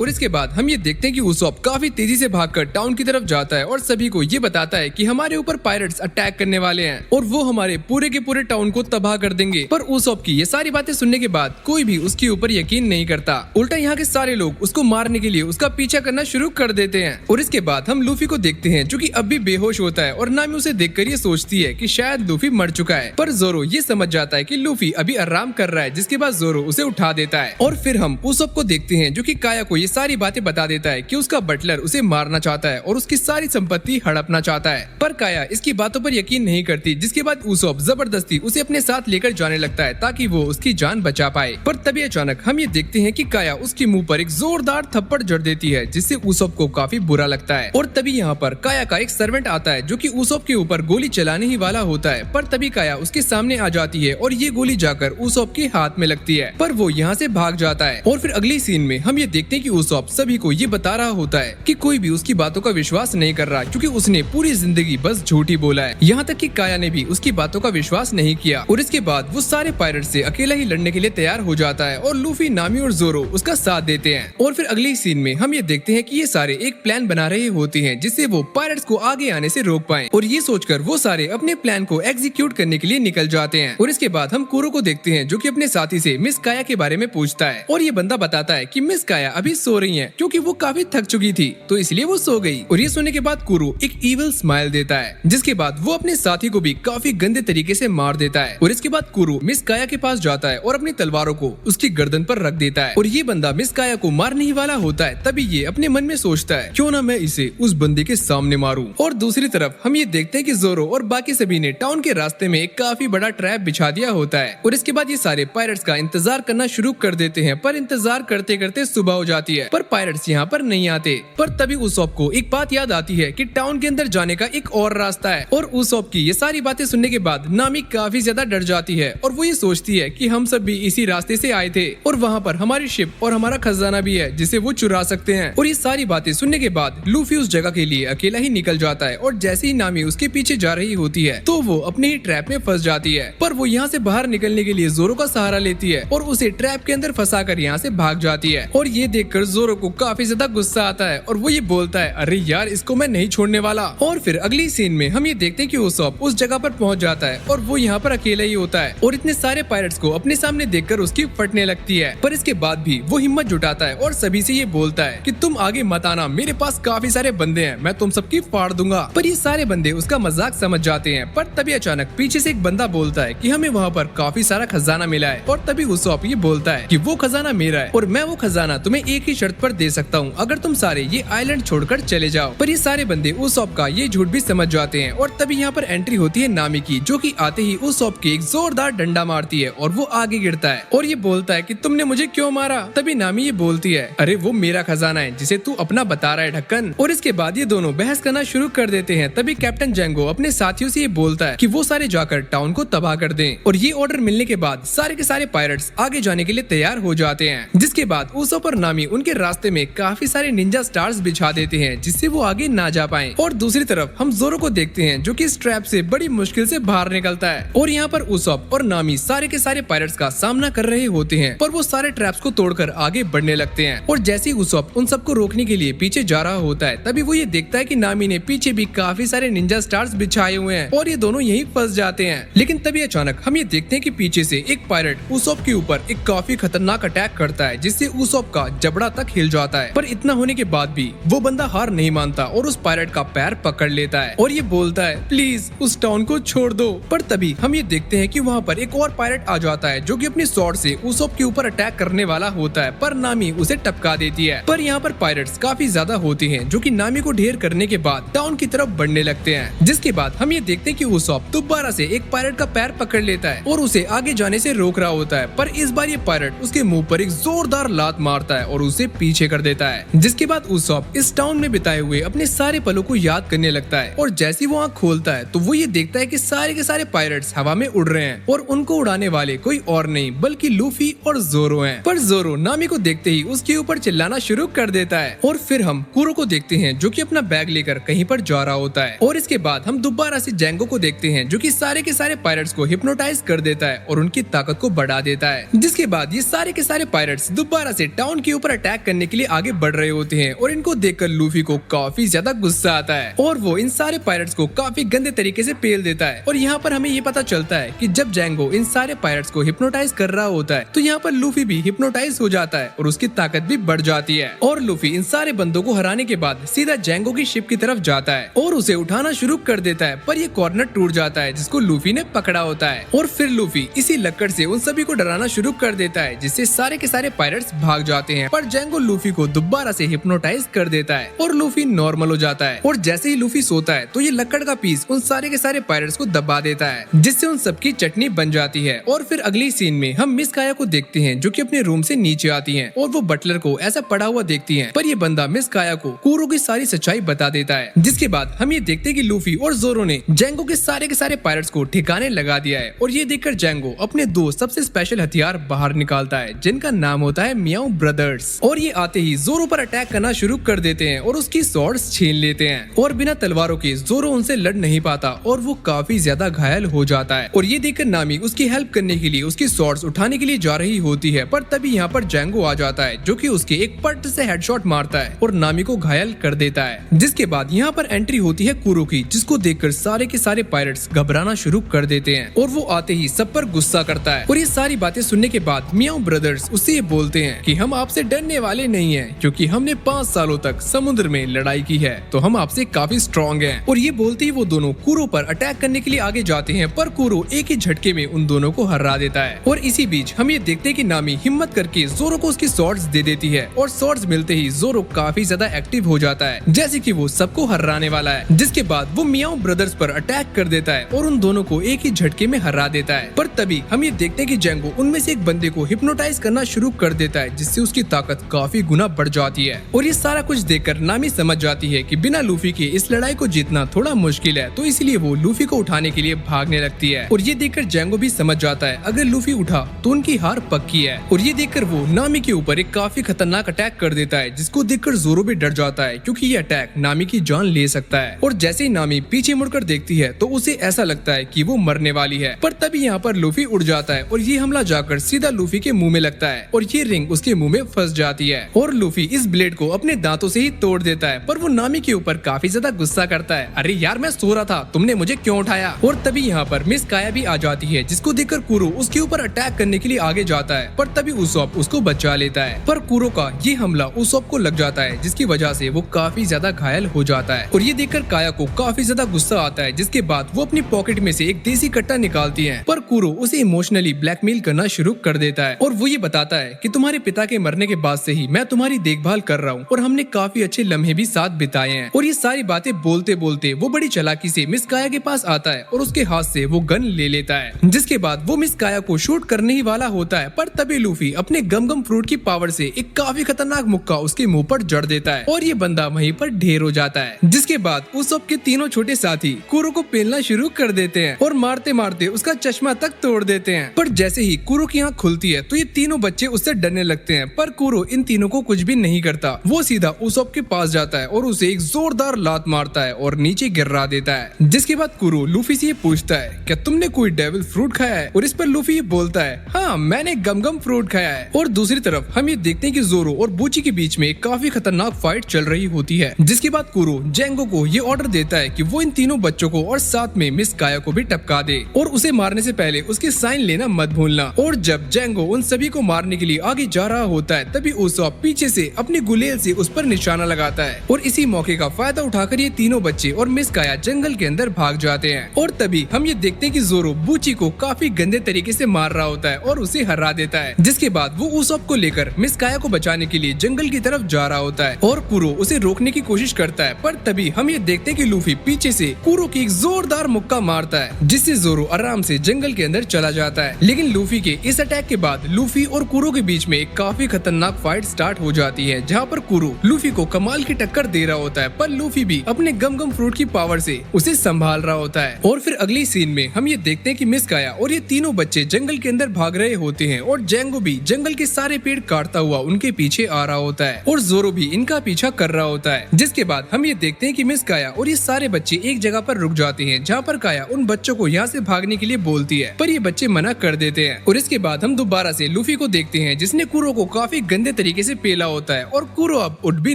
और इसके बाद हम ये देखते हैं कि उसॉप काफी तेजी से भागकर टाउन की तरफ जाता है और सभी को ये बताता है कि हमारे ऊपर पायरेट्स अटैक करने वाले हैं और वो हमारे पूरे के पूरे टाउन को तबाह कर देंगे। पर उसॉप की ये सारी बातें सुनने के बाद कोई भी उसके ऊपर यकीन नहीं करता। उल्टा यहाँ के सारे लोग उसको मारने के लिए उसका पीछा करना शुरू कर देते हैं। और इसके बाद हम लूफी को देखते हैं जो कि अब भी बेहोश होता है और नामी उसे देखकर ये सोचती है कि शायद लूफी मर चुका है। पर जोरो ये समझ जाता है कि लूफी अभी आराम कर रहा है, जिसके बाद जोरो उसे उठा देता है। और फिर हम उसॉप को देखते हैं जो कि काया को ये सारी बातें बता देता है कि उसका बटलर उसे मारना चाहता है और उसकी सारी संपत्ति हड़पना चाहता है। पर काया इसकी बातों पर यकीन नहीं करती, जिसके बाद उसॉप जबरदस्ती उसे अपने साथ लेकर जाने लगता है ताकि वो उसकी जान बचा पाए। पर तभी अचानक हम ये देखते हैं कि काया उसके मुंह पर एक जोरदार थप्पड़ जड़ देती है, जिससे उसॉप को काफी बुरा लगता है। और तभी यहाँ पर काया का एक सर्वेंट आता है जो कि उसॉप के ऊपर गोली चलाने ही वाला होता है। पर तभी काया उसके सामने आ जाती है और ये गोली जाकर उसॉप के हाथ में लगती है, पर वो यहाँ से भाग जाता है। और फिर अगली सीन में हम ये देखते हैं कि उसॉप सभी को ये बता रहा होता है कि कोई भी उसकी बातों का विश्वास नहीं कर रहा, क्योंकि उसने पूरी जिंदगी बस झूठ ही बोला है। यहाँ तक कि काया ने भी उसकी बातों का विश्वास नहीं किया। और इसके बाद वो सारे पायरेट से अकेला ही लड़ने के लिए तैयार हो जाता है और लूफी, नामी और जोरो उसका साथ देते हैं। और फिर अगली सीन में हम ये देखते हैं कि ये सारे एक प्लान बना रहे होते हैं जिससे वो पायरेट्स को आगे आने से रोक पाएं। और ये सोचकर वो सारे अपने प्लान को एग्जीक्यूट करने के लिए निकल जाते हैं। और इसके बाद हम कुरो को देखते हैं जो कि अपने साथी से मिस काया के बारे में पूछता है और ये बंदा बताता है कि मिस काया अभी सो रही है क्योंकि वो काफी थक चुकी थी, तो इसलिए वो सो गई। और ये सुनने के बाद कुरो एक इविल स्माइल देता है, जिसके बाद वो अपने साथी को भी काफी गंदे तरीके से मार देता है। और इसके बाद कुरो मिस काया के पास जाता है और अपनी तलवारों को उसकी गर्दन पर रख देता है। और ये बंदा मिस काया को मारने ही वाला होता है। तभी ये अपने मन में सोचता है क्यों ना मैं इसे उस बंदे के सामने मारूं। और दूसरी तरफ हम ये देखते हैं कि जोरो और बाकी सभी ने टाउन के रास्ते में एक काफी बड़ा ट्रैप बिछा दिया होता है। और इसके बाद ये सारे पायरेट्स का इंतजार करना शुरू कर देते हैं, पर इंतजार करते करते सुबह हो जाती है, पर पायरेट्स यहाँ पर नहीं आते। पर तभी उसॉप को एक बात याद आती है कि टाउन के अंदर जाने का एक और रास्ता है। और उसॉप की ये सारी बातें सुनने के बाद नामी काफी ज्यादा डर जाती है और वो ये सोचती है कि हम सब भी इसी रास्ते से आए थे और वहाँ पर हमारी शिप और हमारा खजाना भी है जिसे वो चुरा सकते हैं। और ये सारी बातें सुनने के बाद लूफी उस जगह के लिए अकेला ही निकल जाता है। और जैसे ही नामी उसके पीछे जा रही होती है तो वो अपने ही ट्रैप में फंस जाती है। पर वो यहाँ से बाहर निकलने के लिए जोरो का सहारा लेती है और उसे ट्रैप के अंदर फंसा कर यहाँ से भाग जाती है। और ये देखकर जोरो को काफी ज्यादा गुस्सा आता है और वो ये बोलता है अरे यार इसको मैं नहीं छोड़ने वाला। और फिर अगली सीन में हम ये देखते हैं कि उसॉप उस जगह पर पहुंच जाता है और वो यहाँ पर अकेला ही होता है और इतने सारे पायरेट्स को अपने सामने देखकर उसकी फटने लगती है। पर इसके बाद भी वो हिम्मत जुटाता है और सभी से ये बोलता है कि तुम आगे मत आना, मेरे पास काफी सारे बंदे हैं, मैं तुम सबकी फाड़ दूंगा। पर ये सारे बंदे उसका मजाक समझ जाते हैं। पर तभी अचानक पीछे से एक बंदा बोलता है कि हमें वहाँ पर काफी सारा खजाना मिला है। और तभी उसॉप ये बोलता है कि वो खजाना मेरा है और मैं वो खजाना तुम्हें एक ही शर्त पर दे सकता हूँ, अगर तुम सारे ये आइलैंड छोड़कर चले जाओ। पर ये सारे बंदे उसॉप का ये झूठ भी समझ जाते हैं। और तभी यहाँ पर एंट्री होती है नामी की, जो कि आते ही उसॉप के एक जोरदार डंडा मारती है और वो आगे गिरता है और ये बोलता है कि तुमने मुझे क्यों मारा। तभी नामी ये बोलती है अरे वो मेरा खजाना है जिसे तू अपना बता रहा है ढक्कन। और इसके बाद ये दोनों बहस करना शुरू कर देते हैं। तभी कैप्टन जेंगो अपने साथियों से ये बोलता है कि वो सारे जाकर टाउन को तबाह कर दें। और ये ऑर्डर मिलने के बाद सारे के सारे पायरेट्स आगे जाने के लिए तैयार हो जाते हैं, जिसके बाद उसॉप और नामी उनके रास्ते में काफी सारे निंजा स्टार्स बिछा देते हैं जिससे वो आगे ना जा पाए। और दूसरी तरफ हम जोरो को देखते हैं जो कि इस ट्रैप से बड़ी मुश्किल से बाहर निकलता है। और यहाँ पर उसॉप और नामी सारे के सारे पायरेट्स का सामना कर रहे होते हैं, पर वो सारे ट्रैप्स को तोड़कर आगे बढ़ने लगते हैं। और जैसे ही उसॉप उन सबको रोकने के लिए पीछे जा रहा होता है तभी वो ये देखता है कि नामी ने पीछे भी काफी सारे निंजा स्टार्स बिछाए हुए हैं और ये दोनों यहीं फंस जाते हैं। लेकिन तभी अचानक हम ये देखते हैं कि पीछे से एक पायरेट उसॉप के ऊपर एक काफी खतरनाक अटैक करता है जिससे उसॉप का जबड़ा तक हिल जाता है। पर इतना होने के बाद भी वो बंदा हार नहीं मानता और उस पायरेट का पैर पकड़ लेता है और ये बोलता है प्लीज उस टाउन को छोड़ दो। पर तभी हम ये देखते हैं कि वहाँ पर एक और पायरेट आ जाता है जो कि अपनी स्वॉर्ड से उसॉप के ऊपर अटैक करने वाला होता है, पर नामी उसे टपका देती है। पर यहाँ पर पायरेट्स काफी ज्यादा होते हैं जो कि नामी को ढेर करने के बाद टाउन की तरफ बढ़ने लगते हैं, जिसके बाद हम ये देखते हैं कि उसॉप दोबारा से एक पायरेट का पैर पकड़ लेता है और उसे आगे जाने से रोक रहा होता है। पर इस बार ये पायरेट उसके मुंह पर एक जोरदार लात मारता है और उसे पीछे कर देता है, जिसके बाद उसॉप इस टाउन में बिताए हुए अपने सारे पलों को याद करने लगता है। और जैसे ही वो आँख खोलता है तो वो ये देखता है कि सारे के सारे पायरेट्स हवा में उड़ रहे हैं और उनको उड़ाने वाले कोई और नहीं बल्कि लूफी और जोरो हैं। पर जोरो नामी को देखते ही उसके ऊपर चिल्लाना शुरू कर देता है। और फिर हम कुरो को देखते हैं जो कि अपना बैग लेकर कहीं पर जा रहा होता है। और इसके बाद हम दोबारा से जेंगो को देखते हैं जो कि सारे के सारे पायरेट्स को हिप्नोटाइज कर देता है और उनकी ताकत को बढ़ा देता है, जिसके बाद ये सारे के सारे पायरेट्स दोबारा से टाउन के ऊपर अटैक करने के लिए आगे बढ़ रहे होते हैं और इनको देखकर लूफी को काफी ज्यादा गुस्सा आता है और वो इन सारे पायरेट्स को काफी गंदे तरीके से पेल देता है। और यहाँ पर हमें ये पता चलता है कि जब जैंगो इन सारे पायरेट्स को हिप्नोटाइज कर रहा होता है तो यहाँ पर लूफी भी हिप्नोटाइज हो जाता है और उसकी ताकत भी बढ़ जाती है और लूफी इन सारे बंदों को हराने के बाद सीधा जैंगो की शिप की तरफ जाता है और उसे उठाना शुरू कर देता है, पर ये कॉर्नर टूट जाता है जिसको लूफी ने पकड़ा होता है और फिर लूफी इसी लक्कड़ से उन सभी को डराना शुरू कर देता है जिससे सारे के सारे पायरेट्स भाग जाते हैं। पर जैंगो लूफी को दोबारा से हिप्नोटाइज कर देता है और लूफी नॉर्मल हो जाता है और जैसे ही लूफी सोता है तो ये लक्कड़ का पीस उन सारे के सारे पायरेट्स को दबा देता है जिससे उन सबकी चटनी बन जाती है। और फिर अगली सीन में हम मिस काया को देखते हैं जो कि अपने रूम से नीचे आती हैं और वो बटलर को ऐसा पड़ा हुआ देखती हैं, पर ये बंदा मिस काया को कुरो की सारी सच्चाई बता देता है। जिसके बाद हम ये देखते हैं कि लूफी और जोरो ने जैंगो के सारे पायरेट्स को ठिकाने लगा दिया है और ये देखकर जैंगो अपने दो सबसे स्पेशल हथियार बाहर निकालता है जिनका नाम होता है मियाओ ब्रदर्स। और ये आते ही जोरो पर अटैक करना शुरू कर देते हैं और उसकी स्वॉर्ड्स छीन लेते हैं और बिना तलवारों के जोरो उनसे लड़ नहीं पाता और वो काफी ज्यादा घायल हो जाता है। और ये देखकर नामी उसकी हेल्प करने के लिए उसकी स्वॉर्ड्स उठाने के लिए जा रही होती है, पर तभी यहाँ पर जैंगो आ जाता है जो कि उसके एक पट से हेडशॉट मारता है और नामी को घायल कर देता है। जिसके बाद यहाँ पर एंट्री होती है कुरो की, जिसको देखकर सारे के सारे पायरेट्स घबराना शुरू कर देते हैं और वो आते ही सब पर गुस्सा करता है। और ये सारी बातें सुनने के बाद मियाओ ब्रदर्स उससे ये बोलते हैं कि हम आपसे डरने वाले नहीं हैं क्योंकि हमने 5 सालों तक समुद्र में लड़ाई की है, तो हम आपसे काफी स्ट्रॉन्ग हैं। और ये बोलते ही वो दोनों कुरो पर अटैक करने के लिए आगे जाते हैं, पर कुरो एक ही झटके में उन दोनों को हरा देता है। और इसी बीच हम ये देखते हैं कि नामी हिम्मत करके जोरो को उसकी स्वॉर्ड्स दे देती है और स्वॉर्ड्स मिलते ही जोरो काफी ज्यादा एक्टिव हो जाता है जैसे कि वो सबको हराने वाला है। जिसके बाद वो मियाओ ब्रदर्स पर अटैक कर देता है और उन दोनों को एक ही झटके में हरा देता है। पर तभी हम ये देखते हैं कि जैंगो उनमें से एक बंदे को हिप्नोटाइज करना शुरू कर देता है जिससे उसकी ताकत काफी गुना बढ़ जाती है। और ये सारा कुछ देखकर नामी समझ जाती है कि बिना लूफी के इस लड़ाई को जीतना थोड़ा मुश्किल है, तो इसलिए वो लूफी को उठाने के लिए भागने लगती है। और ये देखकर जैंगो भी समझ जाता है अगर लूफी उठा तो उनकी हार पक्की है। और ये देखकर वो नामी के ऊपर एक काफी खतरनाक अटैक कर देता है जिसको देखकर जोरो भी डर जाता है क्योंकि ये अटैक नामी की जान ले सकता है। और जैसे ही नामी पीछे मुड़कर देखती है तो उसे ऐसा लगता है कि वो मरने वाली है, पर तभी यहाँ पर लूफी उड़ जाता है और ये हमला जाकर सीधा लूफी के मुंह में लगता है और ये रिंग उसके मुंह में फंस जाती है और लूफी इस ब्लेड को अपने दांतों से ही तोड़ देता है। पर वो नामी के ऊपर काफी ज्यादा गुस्सा करता है, अरे यार मैं सो रहा था, तुमने मुझे क्यों उठाया। और तभी यहाँ पर मिस काया भी आ जाती है जिसको देखकर कुरो उसके ऊपर अटैक करने के लिए आगे जाता है, पर तभी उसॉप उसको बचा लेता है। पर कुरो का ये हमला उसॉप को लग जाता है जिसकी वजह से वो काफी ज्यादा घायल हो जाता है। और ये देखकर काया को काफी ज्यादा गुस्सा आता है जिसके बाद वो अपनी पॉकेट में से एक देसी कट्टा निकालती है, पर कुरो उसे इमोशनली ब्लैकमेल करना शुरू कर देता है और वो ये बताता है कि तुम्हारे पिता के मरने के बाद से ही मैं तुम्हारी देखभाल कर रहा हूँ और हमने काफी अच्छे लम्हे भी साथ बिताए हैं। और ये सारी बातें बोलते बोलते वो बड़ी चालाकी से मिस काया के पास आता है और उसके हाथ से वो गन ले लेता है। जिसके बाद वो मिस काया को शूट करने ही वाला होता है, पर तभी लूफी अपने गम गम फ्रूट की पावर से एक काफी खतरनाक मुक्का उसके मुंह पर जड़ देता है और ये बंदा वहीं पर ढेर हो जाता है। जिसके बाद उस सब के तीनों छोटे साथी कुरो को पेलना शुरू कर देते हैं और मारते मारते उसका चश्मा तक तोड़ देते हैं। पर जैसे ही कुरो की आंख खुलती है तो ये तीनों बच्चे उससे डरने लगते हैं, पर कुरो इन तीनों को कुछ भी नहीं करता। वो सीधा उसॉप के पास जाता है और उसे एक जोरदार लात मारता है और नीचे गिरा देता है। जिसके बाद कुरो लूफी से ये पूछता है क्या तुमने कोई डेविल फ्रूट खाया है, और इस पर लूफी ये बोलता है हाँ मैंने गम गम फ्रूट खाया है। और दूसरी तरफ हम ये देखते हैं कि जोरो और बूची के बीच में काफी खतरनाक फाइट चल रही होती है। जिसके बाद कुरो जैंगो को ये ऑर्डर देता है कि वो इन तीनों बच्चों को और साथ में मिस काया को भी टपका दे और उसे मारने से पहले उसके साइन लेना मत भूलना। और जब जैंगो उन सभी को मारने के लिए आगे जा रहा होता है तभी उसॉप पीछे से अपनी गुलेल से उस पर निशाना लगाता है और इसी मौके का फायदा उठाकर ये तीनों बच्चे और मिस काया जंगल के अंदर भाग जाते हैं। और तभी हम ये देखते हैं कि जोरो बूची को काफी गंदे तरीके से मार रहा होता है और उसे हरा देता है। जिसके बाद वो उसॉप को लेकर मिस काया को बचाने के लिए जंगल की तरफ जा रहा होता है और कुरो उसे रोकने की कोशिश करता है, पर तभी हम ये देखते हैं कि लूफी पीछे से कुरो की एक जोरदार मुक्का मारता है जिससे जोरो आराम से जंगल के अंदर चला जाता है। लेकिन लूफी के इस अटैक के बाद लूफी और कुरो के बीच में एक काफी खतरनाक फाइट स्टार्ट हो जाती है जहाँ पर कुरो लूफी को कमाल की टक्कर दे रहा होता है, पर लूफी भी अपने गम गम फ्रूट की पावर से उसे संभाल रहा होता है। और फिर अगली सीन में हम ये देखते हैं कि मिस काया और ये तीनों बच्चे जंगल के अंदर भाग रहे होते हैं और जैंगो भी जंगल के सारे पेड़ काटता हुआ उनके पीछे आ रहा होता है और जोरो भी इनका पीछा कर रहा होता है। जिसके बाद हम ये देखते हैं कि मिस काया और ये सारे बच्चे एक जगह पर रुक जाते हैं जहाँ पर काया उन बच्चों को यहाँ से भागने के लिए बोलती है, पर ये बच्चे मना कर देते हैं। और इसके बाद हम दोबारा से लूफी को देखते हैं जिसने कुरो को काफी गंदे तरीके से पेला होता है और कुरो अब उठ भी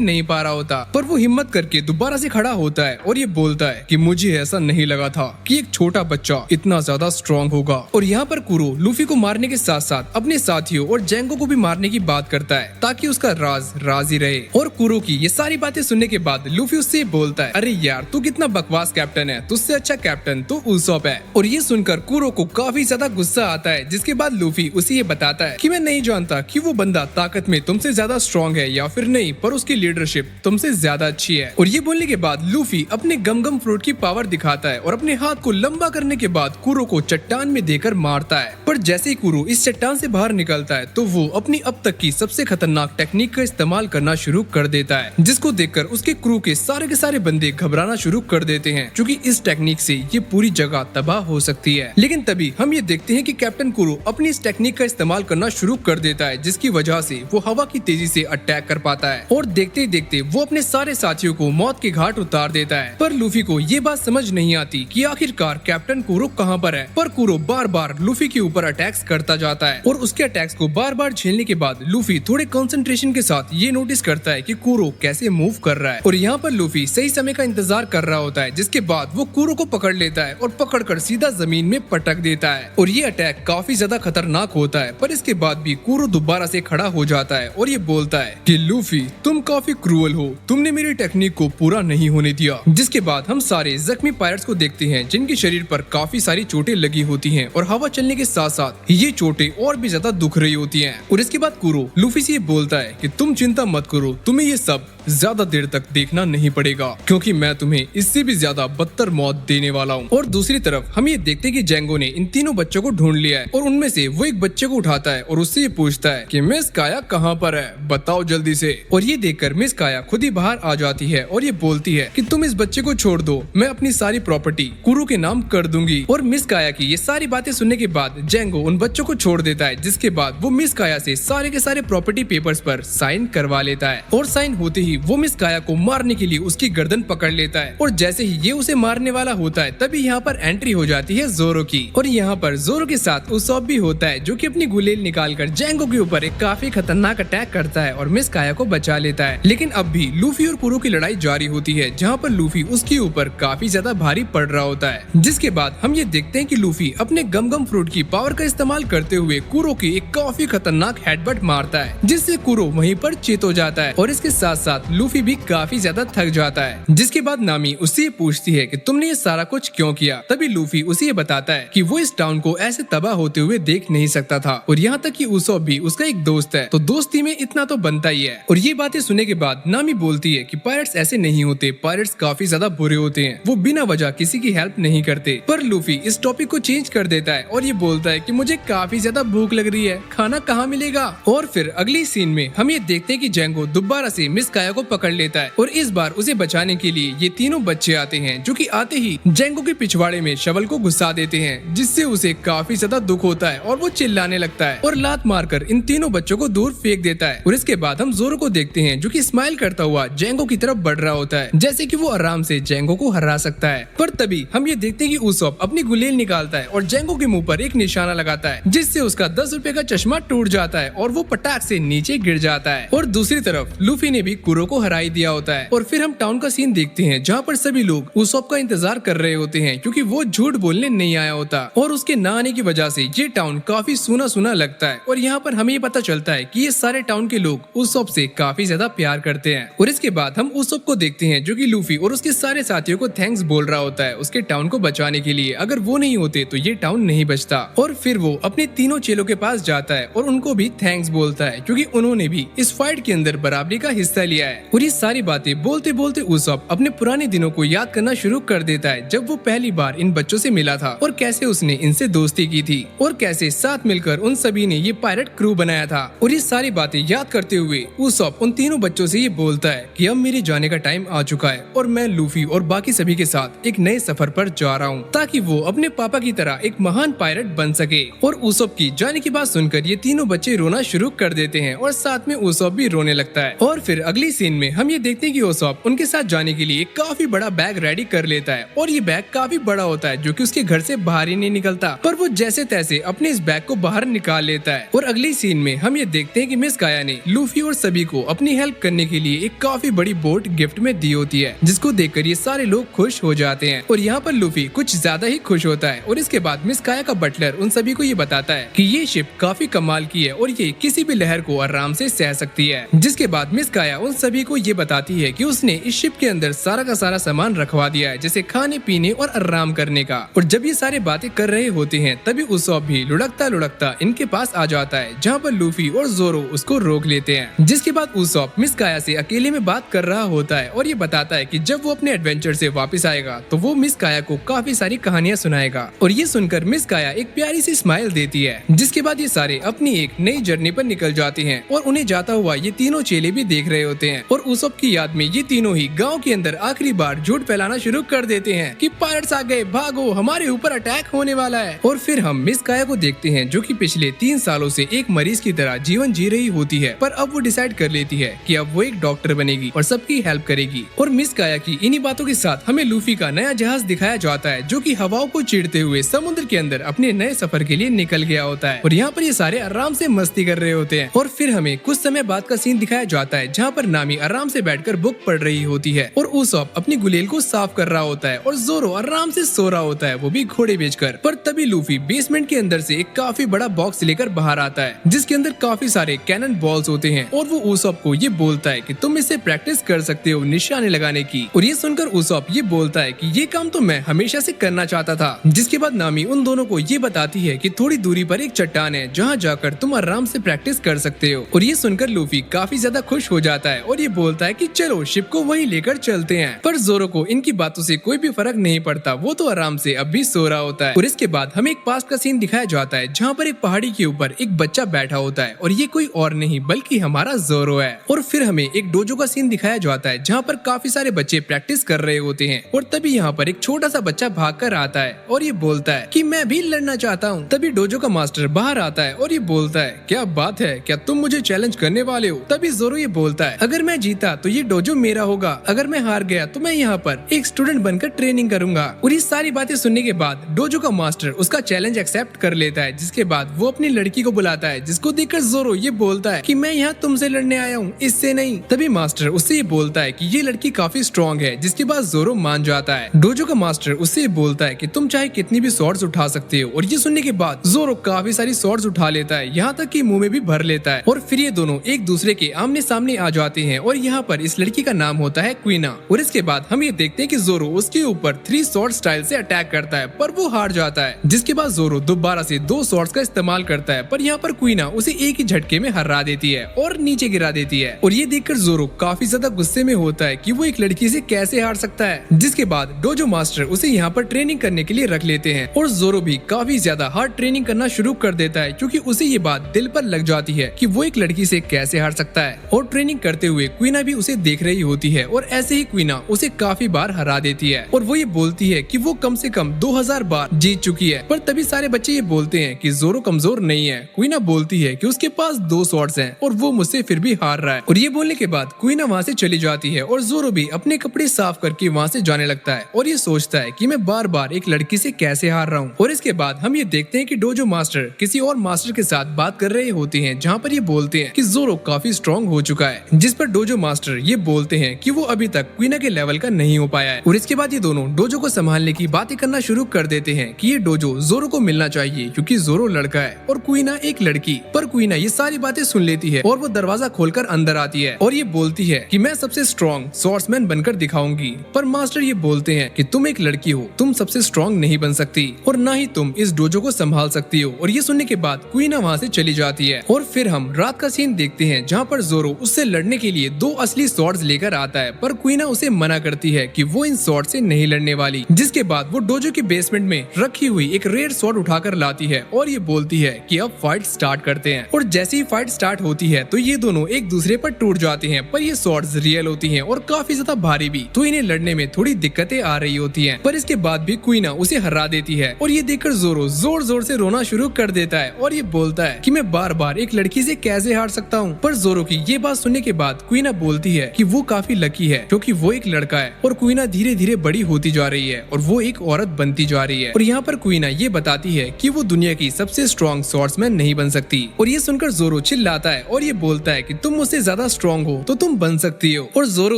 नहीं पा रहा होता, पर वो हिम्मत करके दोबारा से खड़ा होता है और ये बोलता है कि मुझे ऐसा नहीं लगा था कि एक छोटा बच्चा इतना ज्यादा स्ट्रॉन्ग होगा। और यहाँ पर कुरो लूफी को मारने के साथ साथ अपने साथियों और जेंगो को भी मारने की बात करता है ताकि उसका राज ही रहे। और कुरो की ये सारी बातें सुनने के बाद लूफी उससे बोलता है, अरे यार तू कितना बकवास कैप्टन है, तुझसे अच्छा कैप्टन तो उसॉप है। और ये सुनकर कुरो को काफी ज्यादा गुस्सा आता है, जिसके बाद लूफी उसे ये बताता है कि मैं नहीं जानता कि वो बंदा ताकत में तुमसे ज्यादा स्ट्रॉन्ग है या फिर नहीं, पर उसकी लीडरशिप तुमसे ज्यादा अच्छी है। और ये बोलने के बाद लूफी अपने गम फ्रूट की पावर दिखाता है और अपने हाथ को लंबा करने के बाद कुरो को चट्टान में देकर मारता है। पर जैसे ही कुरो इस चट्टान से बाहर निकलता है तो वो अपनी अब तक की सबसे खतरनाक टेक्निक का इस्तेमाल करना शुरू कर देता है, जिसको देखकर उसके क्रू के सारे बंदे घबराना शुरू कर देते हैं, क्योंकि इस टेक्निक से ये पूरी जगह तबाह हो सकती है। लेकिन तभी हम ये देखते हैं कि कैप्टन कुरो अपनी इस टेक्निक का इस्तेमाल करना शुरू कर देता है, जिसकी वजह से वो हवा की तेजी से अटैक कर पाता है और देखते ही देखते वो अपने सारे साथियों को मौत के घाट उतार देता है। पर लूफी को ये बात समझ नहीं आती कि आखिरकार कैप्टन कुरो कहाँ पर है। पर कुरो बार बार लूफी के ऊपर अटैक्स करता जाता है और उसके अटैक्स को बार बार झेलने के बाद लूफी थोड़े कंसंट्रेशन के साथ ये नोटिस करता है कि कुरो कैसे मूव कर रहा है। और यहाँ पर लूफी सही समय का इंतजार कर रहा होता है, जिसके बाद वो कुरो को पकड़ लेता है और पकड़कर सीधा जमीन में पटक देता है। और ये अटैक काफी ज्यादा खतरनाक होता है, पर इसके बाद भी कुरो दोबारा से खड़ा हो जाता है और ये बोलता है कि लूफी तुम काफी क्रूअल हो, तुमने मेरी टेक्निक को पूरा नहीं होने दिया। जिसके बाद हम सारे जख्मी पायरेट्स को देखते हैं जिनके शरीर पर काफी सारी चोटें लगी होती हैं और हवा चलने के साथ साथ ये चोटें और भी ज्यादा दुख रही होती हैं। और इसके बाद कुरो लूफी से ये बोलता है कि तुम चिंता मत करो, तुम्हें ये सब ज्यादा देर तक देखना नहीं पड़ेगा, क्योंकि मैं तुम्हें इससे भी ज्यादा बदतर मौत देने वाला हूँ। और दूसरी तरफ हम ये देखते हैं कि जेंगो ने इन तीनों बच्चों को ढूंढ लिया है और उनमें से वो एक बच्चे को उठाता है और उससे ये पूछता है कि मिस काया कहाँ पर है, बताओ जल्दी से। और ये देखकर मिस काया खुद ही बाहर आ जाती है और ये बोलती है कि तुम इस बच्चे को छोड़ दो, मैं अपनी सारी प्रॉपर्टी कुरो के नाम कर दूंगी। और मिस काया की ये सारी बातें सुनने के बाद जेंगो उन बच्चों को छोड़ देता है, जिसके बाद वो मिस काया से सारे के सारे प्रॉपर्टी पेपर्स पर साइन करवा लेता है। और साइन होते ही वो मिस काया को मारने के लिए उसकी गर्दन पकड़ लेता है। और जैसे ही ये उसे मारने वाला होता है तभी यहाँ पर एंट्री हो जाती है जोरो की। और यहाँ पर जोरो के साथ उसॉप भी होता है, जो कि अपनी गुलेल निकालकर जेंगो के ऊपर एक काफी खतरनाक अटैक करता है और मिस काया को बचा लेता है। लेकिन अब भी लूफी और कुरो की लड़ाई जारी होती है, जहाँ पर लूफी उसके ऊपर काफी ज्यादा भारी पड़ रहा होता है। जिसके बाद हम ये देखते हैं कि लूफी अपने गम फ्रूट की पावर का इस्तेमाल करते हुए कुरो की एक काफी खतरनाक हेडबट मारता है, जिससे कुरो वहीं पर चित हो जाता है। और इसके साथ साथ लूफी भी काफी ज्यादा थक जाता है। जिसके बाद नामी उससे पूछती है कि तुमने ये सारा कुछ क्यों किया। तभी लूफी उसे ये बताता है कि वो इस टाउन को ऐसे तबाह होते हुए देख नहीं सकता था, और यहाँ तक कि उसॉप भी उसका एक दोस्त है, तो दोस्ती में इतना तो बनता ही है। और ये बातें सुनने के बाद नामी बोलती है कि पायरेट्स ऐसे नहीं होते, पायरेट्स काफी ज्यादा बुरे होते हैं, वो बिना वजह किसी की हेल्प नहीं करते। पर लूफी इस टॉपिक को चेंज कर देता है और ये बोलता है कि मुझे काफी ज्यादा भूख लग रही है, खाना कहाँ मिलेगा। और फिर अगली सीन में हम ये देखते हैं कि जेंगो दोबारा से मिस काया को पकड़ लेता है और इस बार उसे बचाने के लिए ये तीनों बच्चे आते हैं, जो कि आते ही जेंगो के पिछवाड़े में शवल को घुसा देते हैं, जिससे उसे काफी ज्यादा दुख होता है और वो चिल्लाने लगता है और लात मारकर इन तीनों बच्चों को दूर फेंक देता है। और इसके बाद हम जोरो को देखते हैं, जो कि स्माइल करता हुआ जेंगो की तरफ बढ़ रहा होता है, जैसे कि वो आराम से जेंगो को हरा सकता है। पर तभी हम ये देखते हैं कि उसॉप अपनी गुलेल निकालता है और जेंगो के मुंह पर एक निशाना लगाता है, जिससे उसका 10 रुपए का चश्मा टूट जाता है और वो पटाख से नीचे गिर जाता है। और दूसरी तरफ लूफी ने भी कुरो को हराई दिया होता है। और फिर हम टाउन का सीन देखते हैं, जहाँ पर सभी लोग उसॉप का इंतजार कर रहे होते हैं, क्योंकि वो झूठ बोलने नहीं आया होता और उसके ना आने की वजह से ये टाउन काफी सूना सूना लगता है। और यहाँ पर हमें ये पता चलता है कि ये सारे टाउन के लोग उसॉप से काफी ज्यादा प्यार करते हैं। और इसके बाद हम उसॉप को देखते हैं, जो कि लूफी और उसके सारे साथियों को थैंक्स बोल रहा होता है उसके टाउन को बचाने के लिए। अगर वो नहीं होते तो ये टाउन नहीं बचता। और फिर वो अपने तीनों चेलों के पास जाता है और उनको भी थैंक्स बोलता है, क्योंकि उन्होंने भी इस फाइट के अंदर बराबरी का हिस्सा लिया है। और ये सारी बातें बोलते बोलते उसॉप अपने पुराने दिनों को याद करना शुरू कर देता है, जब वो पहली बार इन बच्चों से मिला था और कैसे उसने इनसे दोस्ती की थी और कैसे साथ मिलकर उन सभी ने ये पायरेट क्रू बनाया था। और ये सारी बातें याद करते हुए उसॉप उन तीनों बच्चों से ये बोलता है कि अब मेरे जाने का टाइम आ चुका है और मैं लूफी और बाकी सभी के साथ एक नए सफर पर जा रहा हूँ, ताकि वो अपने पापा की तरह एक महान पायरेट बन सके। और उसॉप की जाने की बात सुनकर ये तीनों बच्चे रोना शुरू कर देते हैं और साथ में उसॉप भी रोने लगता है। और फिर अगली सीन में हम ये देखते हैं कि ओसॉप उनके साथ जाने के लिए एक काफी बड़ा बैग रेडी कर लेता है और ये बैग काफी बड़ा होता है जो कि उसके घर से बाहर ही नहीं निकलता, पर वो जैसे तैसे अपने इस बैग को बाहर निकाल लेता है। और अगली सीन में हम ये देखते हैं कि मिस काया ने लूफी और सभी को अपनी हेल्प करने के लिए एक काफी बड़ी बोट गिफ्ट में दी होती है, जिसको देखकर ये सारे लोग खुश हो जाते हैं। और यहाँ पर लूफी कुछ ज्यादा ही खुश होता है और इसके बाद मिस काया का बटलर उन सभी को ये बताता है कि ये शिप काफी कमाल की है और ये किसी भी लहर को आराम से सह सकती है। जिसके बाद मिस काया उन सभी को ये बताती है कि उसने इस शिप के अंदर सारा का सारा सामान रखवा दिया है, जैसे खाने पीने और आराम करने का। और जब ये सारे बातें कर रहे होते हैं तभी उसॉप भी लुढ़कता लुढ़कता इनके पास आ जाता है, जहाँ पर लूफी और जोरो उसको रोक लेते हैं। जिसके बाद उसॉप मिस काया से अकेले में बात कर रहा होता है और ये बताता है कि जब वो अपने एडवेंचर से वापस आएगा तो वो मिस काया को काफी सारी कहानियां सुनाएगा। और ये सुनकर मिस काया एक प्यारी सी स्माइल देती है। जिसके बाद ये सारे अपनी एक नई जर्नी पर निकल जाते हैं और उन्हें जाता हुआ ये तीनों चेले भी देख रहे होते हैं। और उसॉप की याद में ये तीनों ही गांव के अंदर आखिरी बार झूठ फैलाना शुरू कर देते हैं कि पायरेट्स आ गए, भागो, हमारे ऊपर अटैक होने वाला है। और फिर हम मिस काया को देखते हैं जो कि पिछले 3 सालों से एक मरीज की तरह जीवन जी रही होती है, पर अब वो डिसाइड कर लेती है कि अब वो एक डॉक्टर बनेगी और सबकी हेल्प करेगी। और मिस काया की इन्हीं बातों के साथ हमें लूफी का नया जहाज दिखाया जाता है जो कि हवाओं को चीरते हुए समुद्र के अंदर अपने नए सफर के लिए निकल गया होता है। और यहाँ पर ये सारे आराम से मस्ती कर रहे होते हैं। और फिर हमें कुछ समय बाद का सीन दिखाया जाता है जहाँ पर नामी आराम से बैठकर बुक पढ़ रही होती है और उसॉप अपनी गुलेल को साफ कर रहा होता है और जोरो आराम से सो रहा होता है, वो भी घोड़े बेचकर। पर तभी लूफी बेसमेंट के अंदर से एक काफी बड़ा बॉक्स लेकर बाहर आता है जिसके अंदर काफी सारे कैनन बॉल्स होते हैं और वो उसॉप को ये बोलता है कि तुम इससे प्रैक्टिस कर सकते हो निशाने लगाने की। और ये सुनकर उसॉप ये बोलता है कि ये काम तो मैं हमेशा से करना चाहता था। जिसके बाद नामी उन दोनों को ये बताती है कि थोड़ी दूरी पर एक चट्टान है जहाँ जाकर तुम आराम से प्रैक्टिस कर सकते हो। और ये सुनकर लूफी काफी ज्यादा खुश हो जाता है और ये बोलता है कि चलो शिप को वहीं लेकर चलते हैं। पर जोरो को इनकी बातों से कोई भी फर्क नहीं पड़ता, वो तो आराम से अब भी सो रहा होता है। और इसके बाद हमें एक पास्ट का सीन दिखाया जाता है जहाँ पर एक पहाड़ी के ऊपर एक बच्चा बैठा होता है और ये कोई और नहीं बल्कि हमारा जोरो है। और फिर हमें एक डोजो का सीन दिखाया जाता है जहाँ पर काफी सारे बच्चे प्रैक्टिस कर रहे होते हैं। और तभी यहाँ पर एक छोटा सा बच्चा भाग कर आता है और ये बोलता है कि मैं भी लड़ना चाहता हूँ। तभी डोजो का मास्टर बाहर आता है और ये बोलता है क्या बात है, क्या तुम मुझे चैलेंज करने वाले हो? तभी जोरो ये बोलता है अगर मैं जीता तो ये डोजो मेरा होगा, अगर मैं हार गया तो मैं यहाँ पर एक स्टूडेंट बनकर ट्रेनिंग करूंगा। और ये सारी बातें सुनने के बाद डोजो का मास्टर उसका चैलेंज एक्सेप्ट कर लेता है। जिसके बाद वो अपनी लड़की को बुलाता है जिसको देखकर जोरो ये बोलता है कि मैं यहाँ तुमसे लड़ने आया हूँ, इससे नहीं। तभी मास्टर उससे ये बोलता है कि ये लड़की काफी स्ट्रॉन्ग है, जिसके बाद जोरो मान जाता है। डोजो का मास्टर उससे ये बोलता है कि तुम चाहे कितनी भी स्वॉर्ड्स उठा सकते हो। और ये सुनने के बाद जोरो काफी सारी स्वॉर्ड्स उठा लेता है, यहाँ तक कि मुंह में भी भर लेता है। और फिर ये दोनों एक दूसरे के आमने सामने आ जाते हैं और यहाँ पर इस लड़की का नाम होता है क्वीना। और इसके बाद हम ये देखते हैं कि जोरो उसके ऊपर 3 स्वॉर्ड स्टाइल से अटैक करता है पर वो हार जाता है। जिसके बाद जोरो दोबारा से 2 स्वॉर्ड्स का इस्तेमाल करता है पर यहाँ पर क्वीना उसे एक ही झटके में हरा देती है और नीचे गिरा देती है। और ये देखकर जोरो काफी ज्यादा गुस्से में होता है कि वो एक लड़की से कैसे हार सकता है। जिसके बाद डोजो मास्टर उसे यहाँ पर ट्रेनिंग करने के लिए रख लेते हैं और जोरो भी काफी ज्यादा हार्ड ट्रेनिंग करना शुरू कर देता है क्योंकि उसे ये बात दिल पर लग जाती है कि वो एक लड़की से कैसे हार सकता है। और ट्रेनिंग करते हुए क्वीना भी उसे देख रही होती है और ऐसे ही क्वीना उसे काफी बार हरा देती है और वो ये बोलती है कि वो कम से कम 2000 बार जीत चुकी है। पर तभी सारे बच्चे ये बोलते हैं कि जोरो कमजोर नहीं है। क्वीना बोलती है कि उसके पास 2 स्वॉर्ड्स हैं और वो मुझसे फिर भी हार रहा है। और ये बोलने के बाद क्वीना वहाँ से चली जाती है और जोरो भी अपने कपड़े साफ करके वहाँ से जाने लगता है और ये सोचता है कि मैं बार बार एक लड़की से कैसे हार रहा हूँ। और इसके बाद हम ये देखते हैं कि डोजो मास्टर किसी और मास्टर के साथ बात कर रहे होते हैं जहाँ पर ये बोलते हैं कि जोरो काफी स्ट्रॉन्ग हो चुका है। जिस पर डोजो मास्टर ये बोलते हैं कि वो अभी तक क्वीना के लेवल का नहीं हो पाया है। और इसके बाद ये दोनों डोजो को संभालने की बातें करना शुरू कर देते हैं कि ये डोजो जोरो को मिलना चाहिए क्योंकि जोरो लड़का है और क्वीना एक लड़की। पर क्वीना ये सारी बातें सुन लेती है और वो दरवाजा खोलकर अंदर आती है और ये बोलती है कि मैं सबसे स्ट्रॉन्ग स्वॉर्ड्समैन बनकर दिखाऊंगी। पर मास्टर ये बोलते हैं कि तुम एक लड़की हो, तुम सबसे स्ट्रॉन्ग नहीं बन सकती और न ही तुम इस डोजो को संभाल सकती हो। और ये सुनने के बाद क्वीना वहाँ से चली जाती है। और फिर हम रात का सीन देखते हैं जहाँ पर जोरो उससे लड़ने के लिए 2 असली स्वॉर्ड्स लेकर आता है पर क्वीना उसे मना करती है कि वो इन स्वॉर्ड से नहीं लड़ने वाली। जिसके बाद वो डोजो के बेसमेंट में रखी हुई एक रेड स्वॉर्ड उठाकर लाती है और ये बोलती है कि अब फाइट स्टार्ट करते हैं। और जैसे ही फाइट स्टार्ट होती है तो ये दोनों एक दूसरे पर टूट जाते हैं पर ये स्वॉर्ड्स रियल होती हैं और काफी ज्यादा भारी भी, तो इन्हें लड़ने में थोड़ी दिक्कतें आ रही होती हैं। पर इसके बाद भी क्वीना उसे हरा देती है और ये देखकर जोरो जोर जोर से रोना शुरू कर देता है और ये बोलता है कि मैं बार बार एक लड़की से कैसे हार सकता हूँ। पर जोरो की ये बात सुनने के बाद क्वीना बोलती है कि वो काफी लकी है क्योंकि वो एक लड़का है और क्वीना धीरे धीरे बड़ी होती जा रही है और वो एक औरत बनती जा रही है। और यहाँ पर क्वीना ये बताती है कि वो दुनिया की सबसे स्ट्रॉन्ग स्वॉर्ड्समैन नहीं बन सकती। और ये सुनकर जोरो चिल्लाता है और ये बोलता है कि तुम मुझसे ज्यादा स्ट्रॉन्ग हो तो तुम बन सकती हो। और जोरो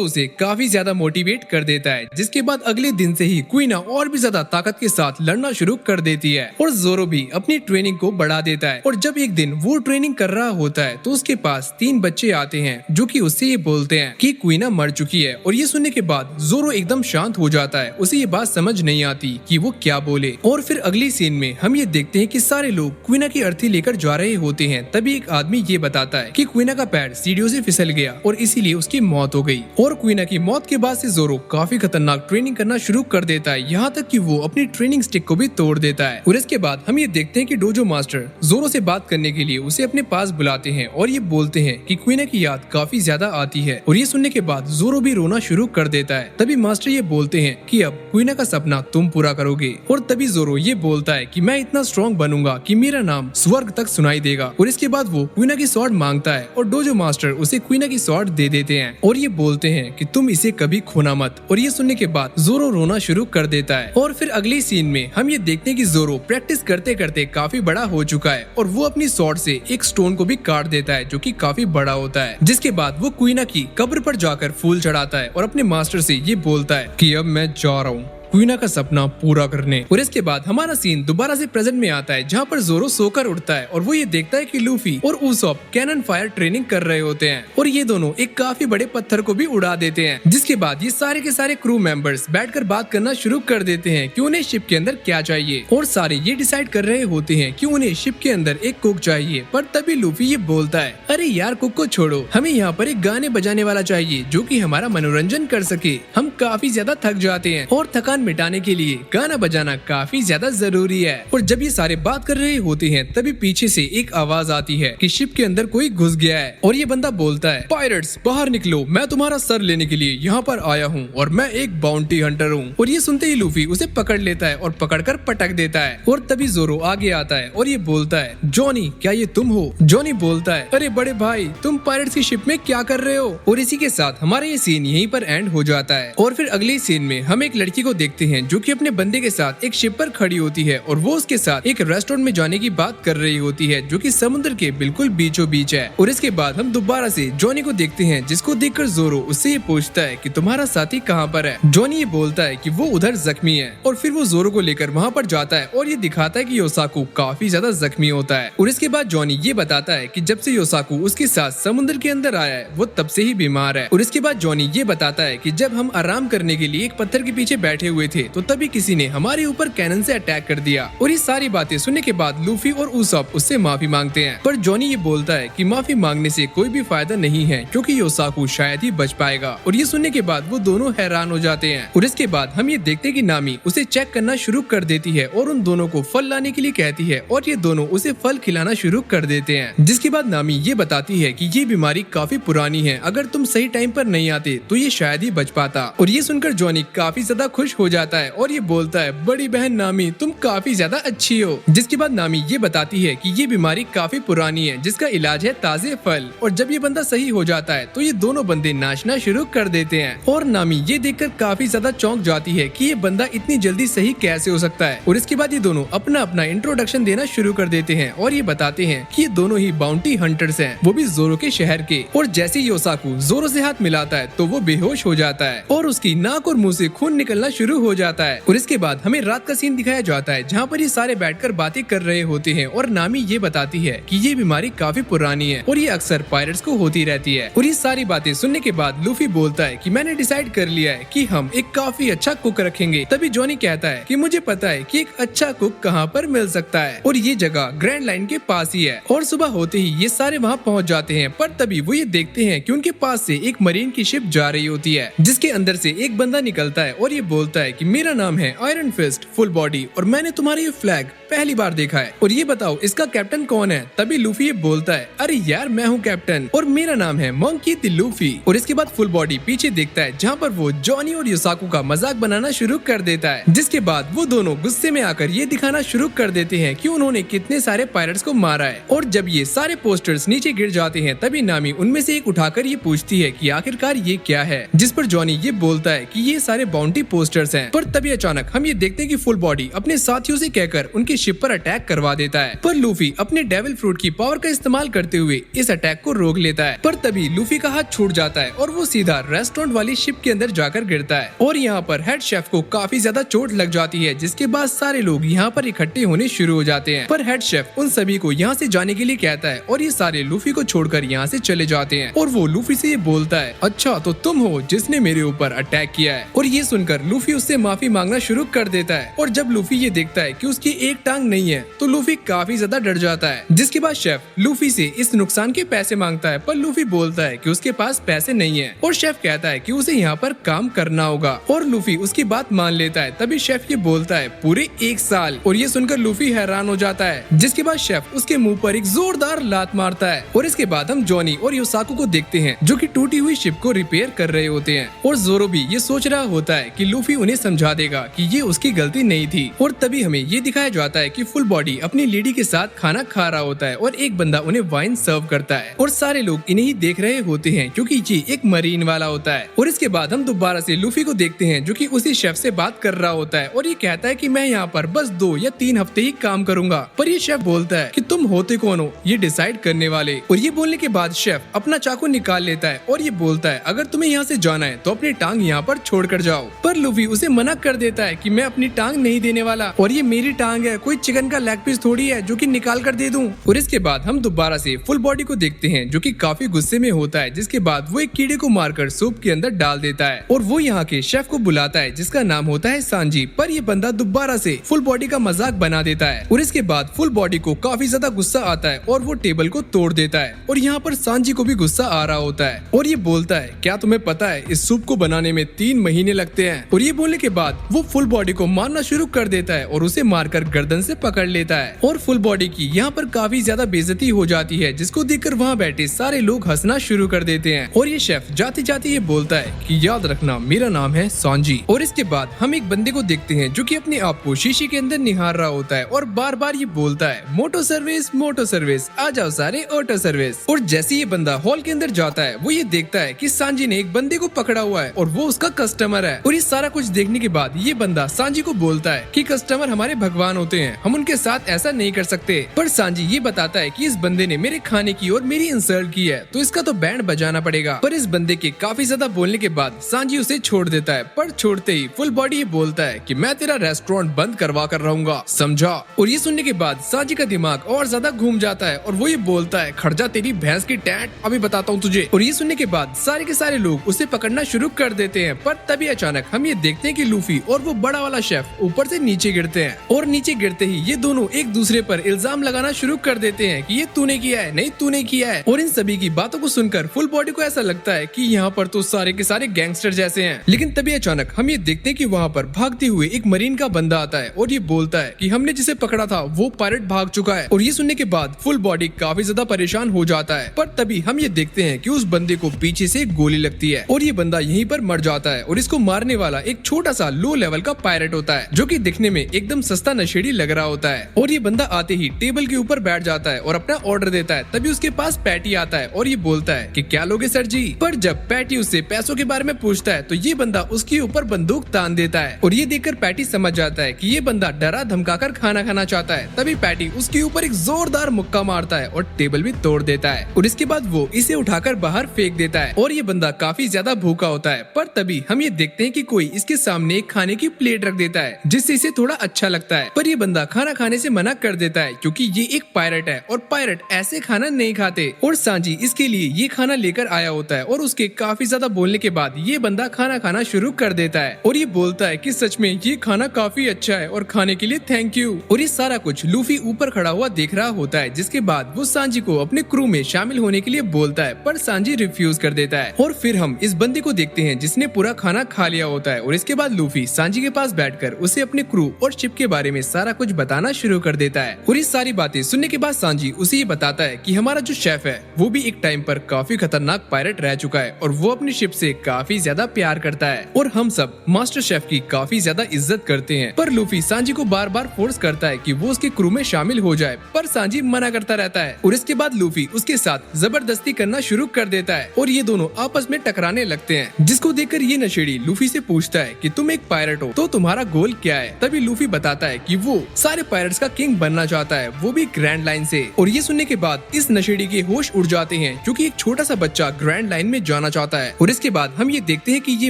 उसे काफी ज्यादा मोटिवेट कर देता है, जिसके बाद अगले दिन से ही क्वीना और भी ज्यादा ताकत के साथ लड़ना शुरू कर देती है और जोरो भी अपनी ट्रेनिंग को बढ़ा देता है। और जब एक दिन वो ट्रेनिंग कर रहा होता है तो उसके पास 3 बच्चे आते हैं जो कि उससे ये बोलते हैं कि क्वीना मर चुकी है। और ये सुनने के बाद जोरो एकदम शांत हो जाता है, उसे ये बात समझ नहीं आती कि वो क्या बोले। और फिर अगली सीन में हम ये देखते हैं कि सारे लोग क्वीना की अर्थी लेकर जा रहे होते हैं। तभी एक आदमी ये बताता है कि क्वीना का पैर सीढ़ियों से फिसल गया और इसीलिए उसकी मौत हो गई। और क्वीना की मौत के बाद से जोरो काफी खतरनाक ट्रेनिंग करना शुरू कर देता है, यहाँ तक कि वो अपनी ट्रेनिंग स्टिक को भी तोड़ देता है। और इसके बाद हम ये देखते हैं कि डोजो मास्टर जोरो से बात करने के लिए उसे अपने पास बुलाते हैं और ये बोलते हैं कि क्वीना की याद काफी ज्यादा आती है। और ये सुनने के बाद जोरो भी रोना शुरू कर देता है। तभी मास्टर ये बोलते हैं कि अब क्वीना का सपना तुम पूरा करोगे। और तभी जोरो ये बोलता है कि मैं इतना स्ट्रॉन्ग बनूंगा कि मेरा नाम स्वर्ग तक सुनाई देगा। और इसके बाद वो क्वीना की स्वॉर्ड मांगता है और डोजो मास्टर उसे क्वीना की स्वॉर्ड दे देते हैं और ये बोलते हैं कि तुम इसे कभी खोना मत। और ये सुनने के बाद जोरो रोना शुरू कर देता है। और फिर अगली सीन में हम ये देखते हैं कि जोरो प्रैक्टिस करते करते काफी बड़ा हो चुका है और वो अपनी स्वॉर्ड से एक स्टोन को भी काट देता है जो कि काफी बड़ा होता है। जिसके बाद वो क्वीना की कब्र पर जाकर फूल चढ़ाता है और अपने मास्टर से ये बोलता है कि अब मैं जा रहा हूँ क्वीना का सपना पूरा करने। और इसके बाद हमारा सीन दोबारा से प्रेजेंट में आता है, जहाँ पर जोरो सोकर उठता है और वो ये देखता है कि लूफी और उसॉप कैनन फायर ट्रेनिंग कर रहे होते हैं और ये दोनों एक काफी बड़े पत्थर को भी उड़ा देते हैं। जिसके बाद ये सारे के सारे क्रू मेंबर्स बैठकर बात करना शुरू कर देते हैं कि उन्हें शिप के अंदर क्या चाहिए। और सारे ये डिसाइड कर रहे होते हैं कि उन्हें शिप के अंदर एक कुक चाहिए। पर तभी लूफी ये बोलता है, अरे यार कुक को छोड़ो, हमें यहाँ पर एक गाने बजाने वाला चाहिए जो कि हमारा मनोरंजन कर सके। हम काफी ज्यादा थक जाते हैं और थकान मिटाने के लिए गाना बजाना काफी ज्यादा जरूरी है। और जब ये सारे बात कर रहे होते हैं तभी पीछे से एक आवाज आती है कि शिप के अंदर कोई घुस गया है। और ये बंदा बोलता है, पायरेट्स बाहर निकलो, मैं तुम्हारा सर लेने के लिए यहाँ पर आया हूँ और मैं एक बाउंटी हंटर हूँ। और ये सुनते ही लूफी उसे पकड़ लेता है और पकड़कर पटक देता है। और तभी जोरो आगे आता है और ये बोलता है, जॉनी क्या ये तुम हो? जॉनी बोलता है, अरे बड़े भाई तुम पायरेट्स की शिप में क्या कर रहे हो? और इसी के साथ हमारा ये सीन यहीं पर एंड हो जाता है। और फिर अगले सीन में हम एक लड़की को देखते हैं जो कि अपने बंदे के साथ एक शिप पर खड़ी होती है और वो उसके साथ एक रेस्टोरेंट में जाने की बात कर रही होती है जो कि समुद्र के बिल्कुल बीचों बीच है। और इसके बाद हम दोबारा से जॉनी को देखते हैं, जिसको देखकर जोरो उससे ये पूछता है कि तुम्हारा साथी कहाँ पर है? जॉनी ये बोलता है कि वो उधर जख्मी है। और फिर वो जोरो को लेकर वहाँ पर जाता है और ये दिखाता है कि योसाकू काफी ज्यादा जख्मी होता है। और इसके बाद जॉनी ये बताता है कि जब से योसाकू उसके साथ समुद्र के अंदर आया है वो तब से ही बीमार है। और इसके बाद जॉनी ये बताता है कि जब हम आराम करने के लिए एक पत्थर के पीछे बैठे हुए थे तो तभी किसी ने हमारे ऊपर कैनन से अटैक कर दिया। और ये सारी बातें सुनने के बाद लूफी और उसॉप उससे माफी मांगते हैं। पर जॉनी ये बोलता है कि माफी मांगने से कोई भी फायदा नहीं है क्योंकि योसाकू शायद ही बच पाएगा। और ये सुनने के बाद वो दोनों हैरान हो जाते हैं। और इसके बाद हम ये देखते हैं कि नामी उसे चेक करना शुरू कर देती है और उन दोनों को फल लाने के लिए कहती है और ये दोनों उसे फल खिलाना शुरू कर देते हैं। जिसके बाद नामी ये बताती है कि ये बीमारी काफी पुरानी है, अगर तुम सही टाइम पर नहीं आते तो ये शायद ही बच पाता। और ये सुनकर जॉनी काफी ज्यादा खुश हो जाता है और ये बोलता है, बड़ी बहन नामी तुम काफी ज्यादा अच्छी हो। जिसके बाद नामी ये बताती है कि ये बीमारी काफी पुरानी है जिसका इलाज है ताजे फल। और जब ये बंदा सही हो जाता है तो ये दोनों बंदे नाचना शुरू कर देते हैं। और नामी ये देखकर काफी ज्यादा चौंक जाती है कि ये बंदा इतनी जल्दी सही कैसे हो सकता है। और इसके बाद ये दोनों अपना अपना इंट्रोडक्शन देना शुरू कर देते हैं और ये बताते हैं कि ये दोनों ही बाउंटी हंटर्स हैं, वो भी जोरो के शहर के। और जैसे ही योसाकू जोरो से हाथ मिलाता है तो वो बेहोश हो जाता है और उसकी नाक और मुंह से खून निकलना शुरू हो जाता है। और इसके बाद हमें रात का सीन दिखाया जाता है जहाँ पर ये सारे बैठकर बातें कर रहे होते हैं और नामी ये बताती है कि ये बीमारी काफी पुरानी है और ये अक्सर पायरेट्स को होती रहती है। और ये सारी बातें सुनने के बाद लूफी बोलता है कि मैंने डिसाइड कर लिया है कि हम एक काफी अच्छा कुक रखेंगे। तभी जॉनी कहता है कि मुझे पता है कि एक अच्छा कुक कहाँ पर मिल सकता है और ये जगह ग्रैंड लाइन के पास ही है। और सुबह होते ही ये सारे वहाँ पहुँच जाते हैं। पर तभी वो ये देखते हैं कि उनके पास से एक मरीन की शिप जा रही होती है जिसके अंदर से एक बंदा निकलता है और ये बोलता है कि मेरा नाम है आयरन फिस्ट फुल बॉडी और मैंने तुम्हारा ये फ्लैग पहली बार देखा है और ये बताओ इसका कैप्टन कौन है। तभी लूफी ये बोलता है, अरे यार मैं हूँ कैप्टन और मेरा नाम है मंकी द लूफी। और इसके बाद फुल बॉडी पीछे देखता है जहाँ पर वो जॉनी और युसाकू का मजाक बनाना शुरू कर देता है, जिसके बाद वो दोनों गुस्से में आकर ये दिखाना शुरू कर देते हैं कि उन्होंने कितने सारे पायरेट्स को मारा है। और जब ये सारे पोस्टर्स नीचे गिर जाते हैं तभी नामी उनमें से एक उठाकर ये पूछती है कि आखिरकार ये क्या है, जिस पर जॉनी ये बोलता है कि ये सारे बाउंटी पोस्टर्स हैं। पर तभी अचानक हम ये देखते हैं कि फुल बॉडी अपने साथियों से कहकर उनकी शिप पर अटैक करवा देता है, पर लूफी अपने डेविल फ्रूट की पावर का इस्तेमाल करते हुए इस अटैक को रोक लेता है। पर तभी लूफी का हाथ छूट जाता है और वो सीधा रेस्टोरेंट वाली शिप के अंदर जाकर गिरता है और यहाँ पर हेड शेफ को काफी ज्यादा चोट लग जाती है, जिसके बाद सारे लोग यहाँ पर इकट्ठे होने शुरू हो जाते हैं। पर हेड शेफ उन सभी को यहाँ से जाने के लिए कहता है और ये सारे लूफी को छोड़कर यहाँ से चले जाते हैं। और वो लूफी से ये बोलता है, अच्छा तो तुम हो जिसने मेरे ऊपर अटैक किया है। और ये सुनकर लूफी उससे माफी मांगना शुरू कर देता है। और जब लूफी ये देखता है कि उसकी एक टांग नहीं है तो लूफी काफी ज्यादा डर जाता है, जिसके बाद शेफ लूफी से इस नुकसान के पैसे मांगता है। पर लूफी बोलता है कि उसके पास पैसे नहीं है और शेफ कहता है कि उसे यहाँ पर काम करना होगा और लूफी उसकी बात मान लेता है। तभी शेफ ये बोलता है पूरे 1 साल। और ये सुनकर लूफी हैरान हो जाता है, जिसके बाद शेफ उसके मुंह पर एक जोरदार लात मारता है। और इसके बाद हम जॉनी और युसाकू को देखते हैं जो कि टूटी हुई शिप को रिपेयर कर रहे होते हैं। और जोरो भी ये सोच रहा होता है कि लूफी उन्हें समझा देगा कि ये उसकी गलती नहीं थी। और तभी हमें ये दिखाया जाता है कि फुल बॉडी अपनी लेडी के साथ खाना खा रहा होता है और एक बंदा उन्हें वाइन सर्व करता है और सारे लोग इन्हें ही देख रहे होते हैं क्योंकि ये एक मरीन वाला होता है। और इसके बाद हम दोबारा से लूफी को देखते हैं जो कि उसी शेफ से बात कर रहा होता है और ये कहता है कि मैं यहाँ पर बस 2 या 3 हफ्ते ही काम करूंगा। पर ये शेफ बोलता है कि तुम होते कौन हो ये डिसाइड करने वाले। और ये बोलने के बाद शेफ अपना चाकू निकाल लेता है और ये बोलता है अगर तुम्हें यहाँ से जाना है तो अपनी टांग यहाँ पर छोड़ कर जाओ। पर लूफी उसे मना कर देता है कि मैं अपनी टांग नहीं देने वाला और ये मेरी टांग है, कोई चिकन का लेग पीस थोड़ी है जो कि निकाल कर दे दूं। और इसके बाद हम दोबारा से फुल बॉडी को देखते हैं जो कि काफी गुस्से में होता है, जिसके बाद वो एक कीड़े को मारकर सूप के अंदर डाल देता है और वो यहाँ के शेफ को बुलाता है जिसका नाम होता है सांजी। पर ये बंदा दोबारा से फुल बॉडी का मजाक बना देता है और इसके बाद फुल बॉडी को काफी ज्यादा गुस्सा आता है और वो टेबल को तोड़ देता है। और यहाँ पर सांजी को भी गुस्सा आ रहा होता है और ये बोलता है क्या तुम्हें पता है इस सूप को बनाने में 3 महीने लगते हैं। और ये बोलने के बाद वो फुल बॉडी को मारना शुरू कर देता है और उसे मारकर गर्दन से पकड़ लेता है और फुल बॉडी की यहाँ पर काफी ज्यादा बेइज्जती हो जाती है, जिसको देखकर वहाँ बैठे सारे लोग हंसना शुरू कर देते हैं। और ये शेफ जाते जाते ये बोलता है कि याद रखना मेरा नाम है सांजी। और इसके बाद हम एक बंदे को देखते हैं जो कि अपने आप को शीशे के अंदर निहार रहा होता है और बार बार ये बोलता है मोटो सर्विस आ जाओ सारे ऑटो सर्विस। और जैसे ये बंदा हॉल के अंदर जाता है वो ये देखता है कि सांजी ने एक बंदे को पकड़ा हुआ है और वो उसका कस्टमर है। और ये सारा कुछ देखने के बाद ये बंदा सांजी को बोलता है कि कस्टमर हमारे भगवान होते हैं, हम उनके साथ ऐसा नहीं कर सकते। पर सांजी ये बताता है कि इस बंदे ने मेरे खाने की और मेरी इंसल्ट की है तो इसका तो बैंड बजाना पड़ेगा। पर इस बंदे के काफी ज्यादा बोलने के बाद सांजी उसे छोड़ देता है। पर छोड़ते ही फुल बॉडी ये बोलता है कि मैं तेरा रेस्टोरेंट बंद करवा कर रहूंगा, समझा। और ये सुनने के बाद सांजी का दिमाग और ज्यादा घूम जाता है और वो ये बोलता है खड़जा तेरी भैंस की टैट, अभी बताता हूँ तुझे। और ये सुनने के बाद सारे के सारे लोग उसे पकड़ना शुरू कर देते हैं। पर तभी अचानक हम ये देखते हैं कि लूफी और वो बड़ा वाला शेफ ऊपर से नीचे गिरते हैं और नीचे गिरते ही ये दोनों एक दूसरे पर इल्जाम लगाना शुरू कर देते हैं कि ये तूने किया है, नहीं तूने किया है। और इन सभी की बातों को सुनकर फुल बॉडी को ऐसा लगता है कि यहाँ पर तो सारे के सारे गैंगस्टर जैसे हैं। लेकिन तभी अचानक हम ये देखते हैं कि वहाँ पर भागते हुए एक मरीन का बंदा आता है और ये बोलता है कि हमने जिसे पकड़ा था वो पायरेट भाग चुका है। और ये सुनने के बाद फुल बॉडी काफी ज्यादा परेशान हो जाता है। पर तभी हम ये देखते हैं कि उस बंदे को पीछे से एक गोली लगती है और ये बंदा यहीं पर मर जाता है। और इसको मारने वाला एक छोटा सा लो लेवल का पायरेट होता है जो कि दिखने में एकदम सस्ता नशेड़ी लग रहा होता है। और ये बंदा आते ही टेबल के ऊपर बैठ जाता है और अपना ऑर्डर देता है। तभी उसके पास पैटी आता है और ये बोलता है कि क्या लोगे सर जी। पर जब पैटी उससे पैसों के बारे में पूछता है तो ये बंदा उसके ऊपर बंदूक तान देता है। और ये देखकर पैटी समझ जाता है कि ये बंदा डरा धमकाकर खाना खाना चाहता है। तभी पैटी उसके ऊपर एक जोरदार मुक्का मारता है और टेबल भी तोड़ देता है। और इसके बाद वो इसे उठाकर बाहर फेंक देता है और ये बंदा काफी ज्यादा भूखा होता है। पर तभी हम ये देखते हैं कि कोई इसके सामने एक खाने की प्लेट रख देता है जिससे इसे थोड़ा अच्छा लगता है। पर ये बंदा खाना खाने से मना कर देता है क्योंकि ये एक पायरेट है और पायरेट ऐसे खाना नहीं खाते। और सांजी इसके लिए ये खाना लेकर आया होता है और उसके काफी ज्यादा बोलने के बाद ये बंदा खाना खाना शुरू कर देता है और ये बोलता है कि सच में ये खाना काफी अच्छा है और खाने के लिए थैंक यू। और ये सारा कुछ लूफी ऊपर खड़ा हुआ देख रहा होता है, जिसके बाद वो सांजी को अपने क्रू में शामिल होने के लिए बोलता है पर सांजी रिफ्यूज कर देता है। और फिर हम इस बंदे को देखते हैं जिसने पूरा खाना खा लिया होता है और इसके बाद लूफी सांजी के पास बैठकर उसे अपने क्रू और शिप के बारे में सारा कुछ बताना शुरू कर देता है। और ये सारी बातें सुनने के बाद सांजी उसे ये बताता है कि हमारा जो शेफ है वो भी एक टाइम पर काफी खतरनाक पायरेट रह चुका है और वो अपनी शिप से काफी ज्यादा प्यार करता है और हम सब मास्टर शेफ की काफी ज्यादा इज्जत करते हैं। पर लूफी सांजी को बार बार फोर्स करता है कि वो उसके क्रू में शामिल हो जाए, पर सांजी मना करता रहता है और इसके बाद लूफी उसके साथ जबरदस्ती करना शुरू कर देता है और ये दोनों आपस में टकराने लगते हैं, जिसको देखकर ये नशेड़ी लूफी से पूछता है कि तुम एक पायरेट हो तो तुम्हारा गोल क्या है। तभी लूफी बताता है कि वो सारे पायरेट्स का किंग बनना चाहता है, वो भी ग्रैंड लाइन से। और ये सुनने के बाद इस नशेड़ी के होश उड़ जाते हैं क्योंकि एक छोटा सा बच्चा ग्रैंड लाइन में जाना चाहता है। और इसके बाद हम ये देखते हैं कि ये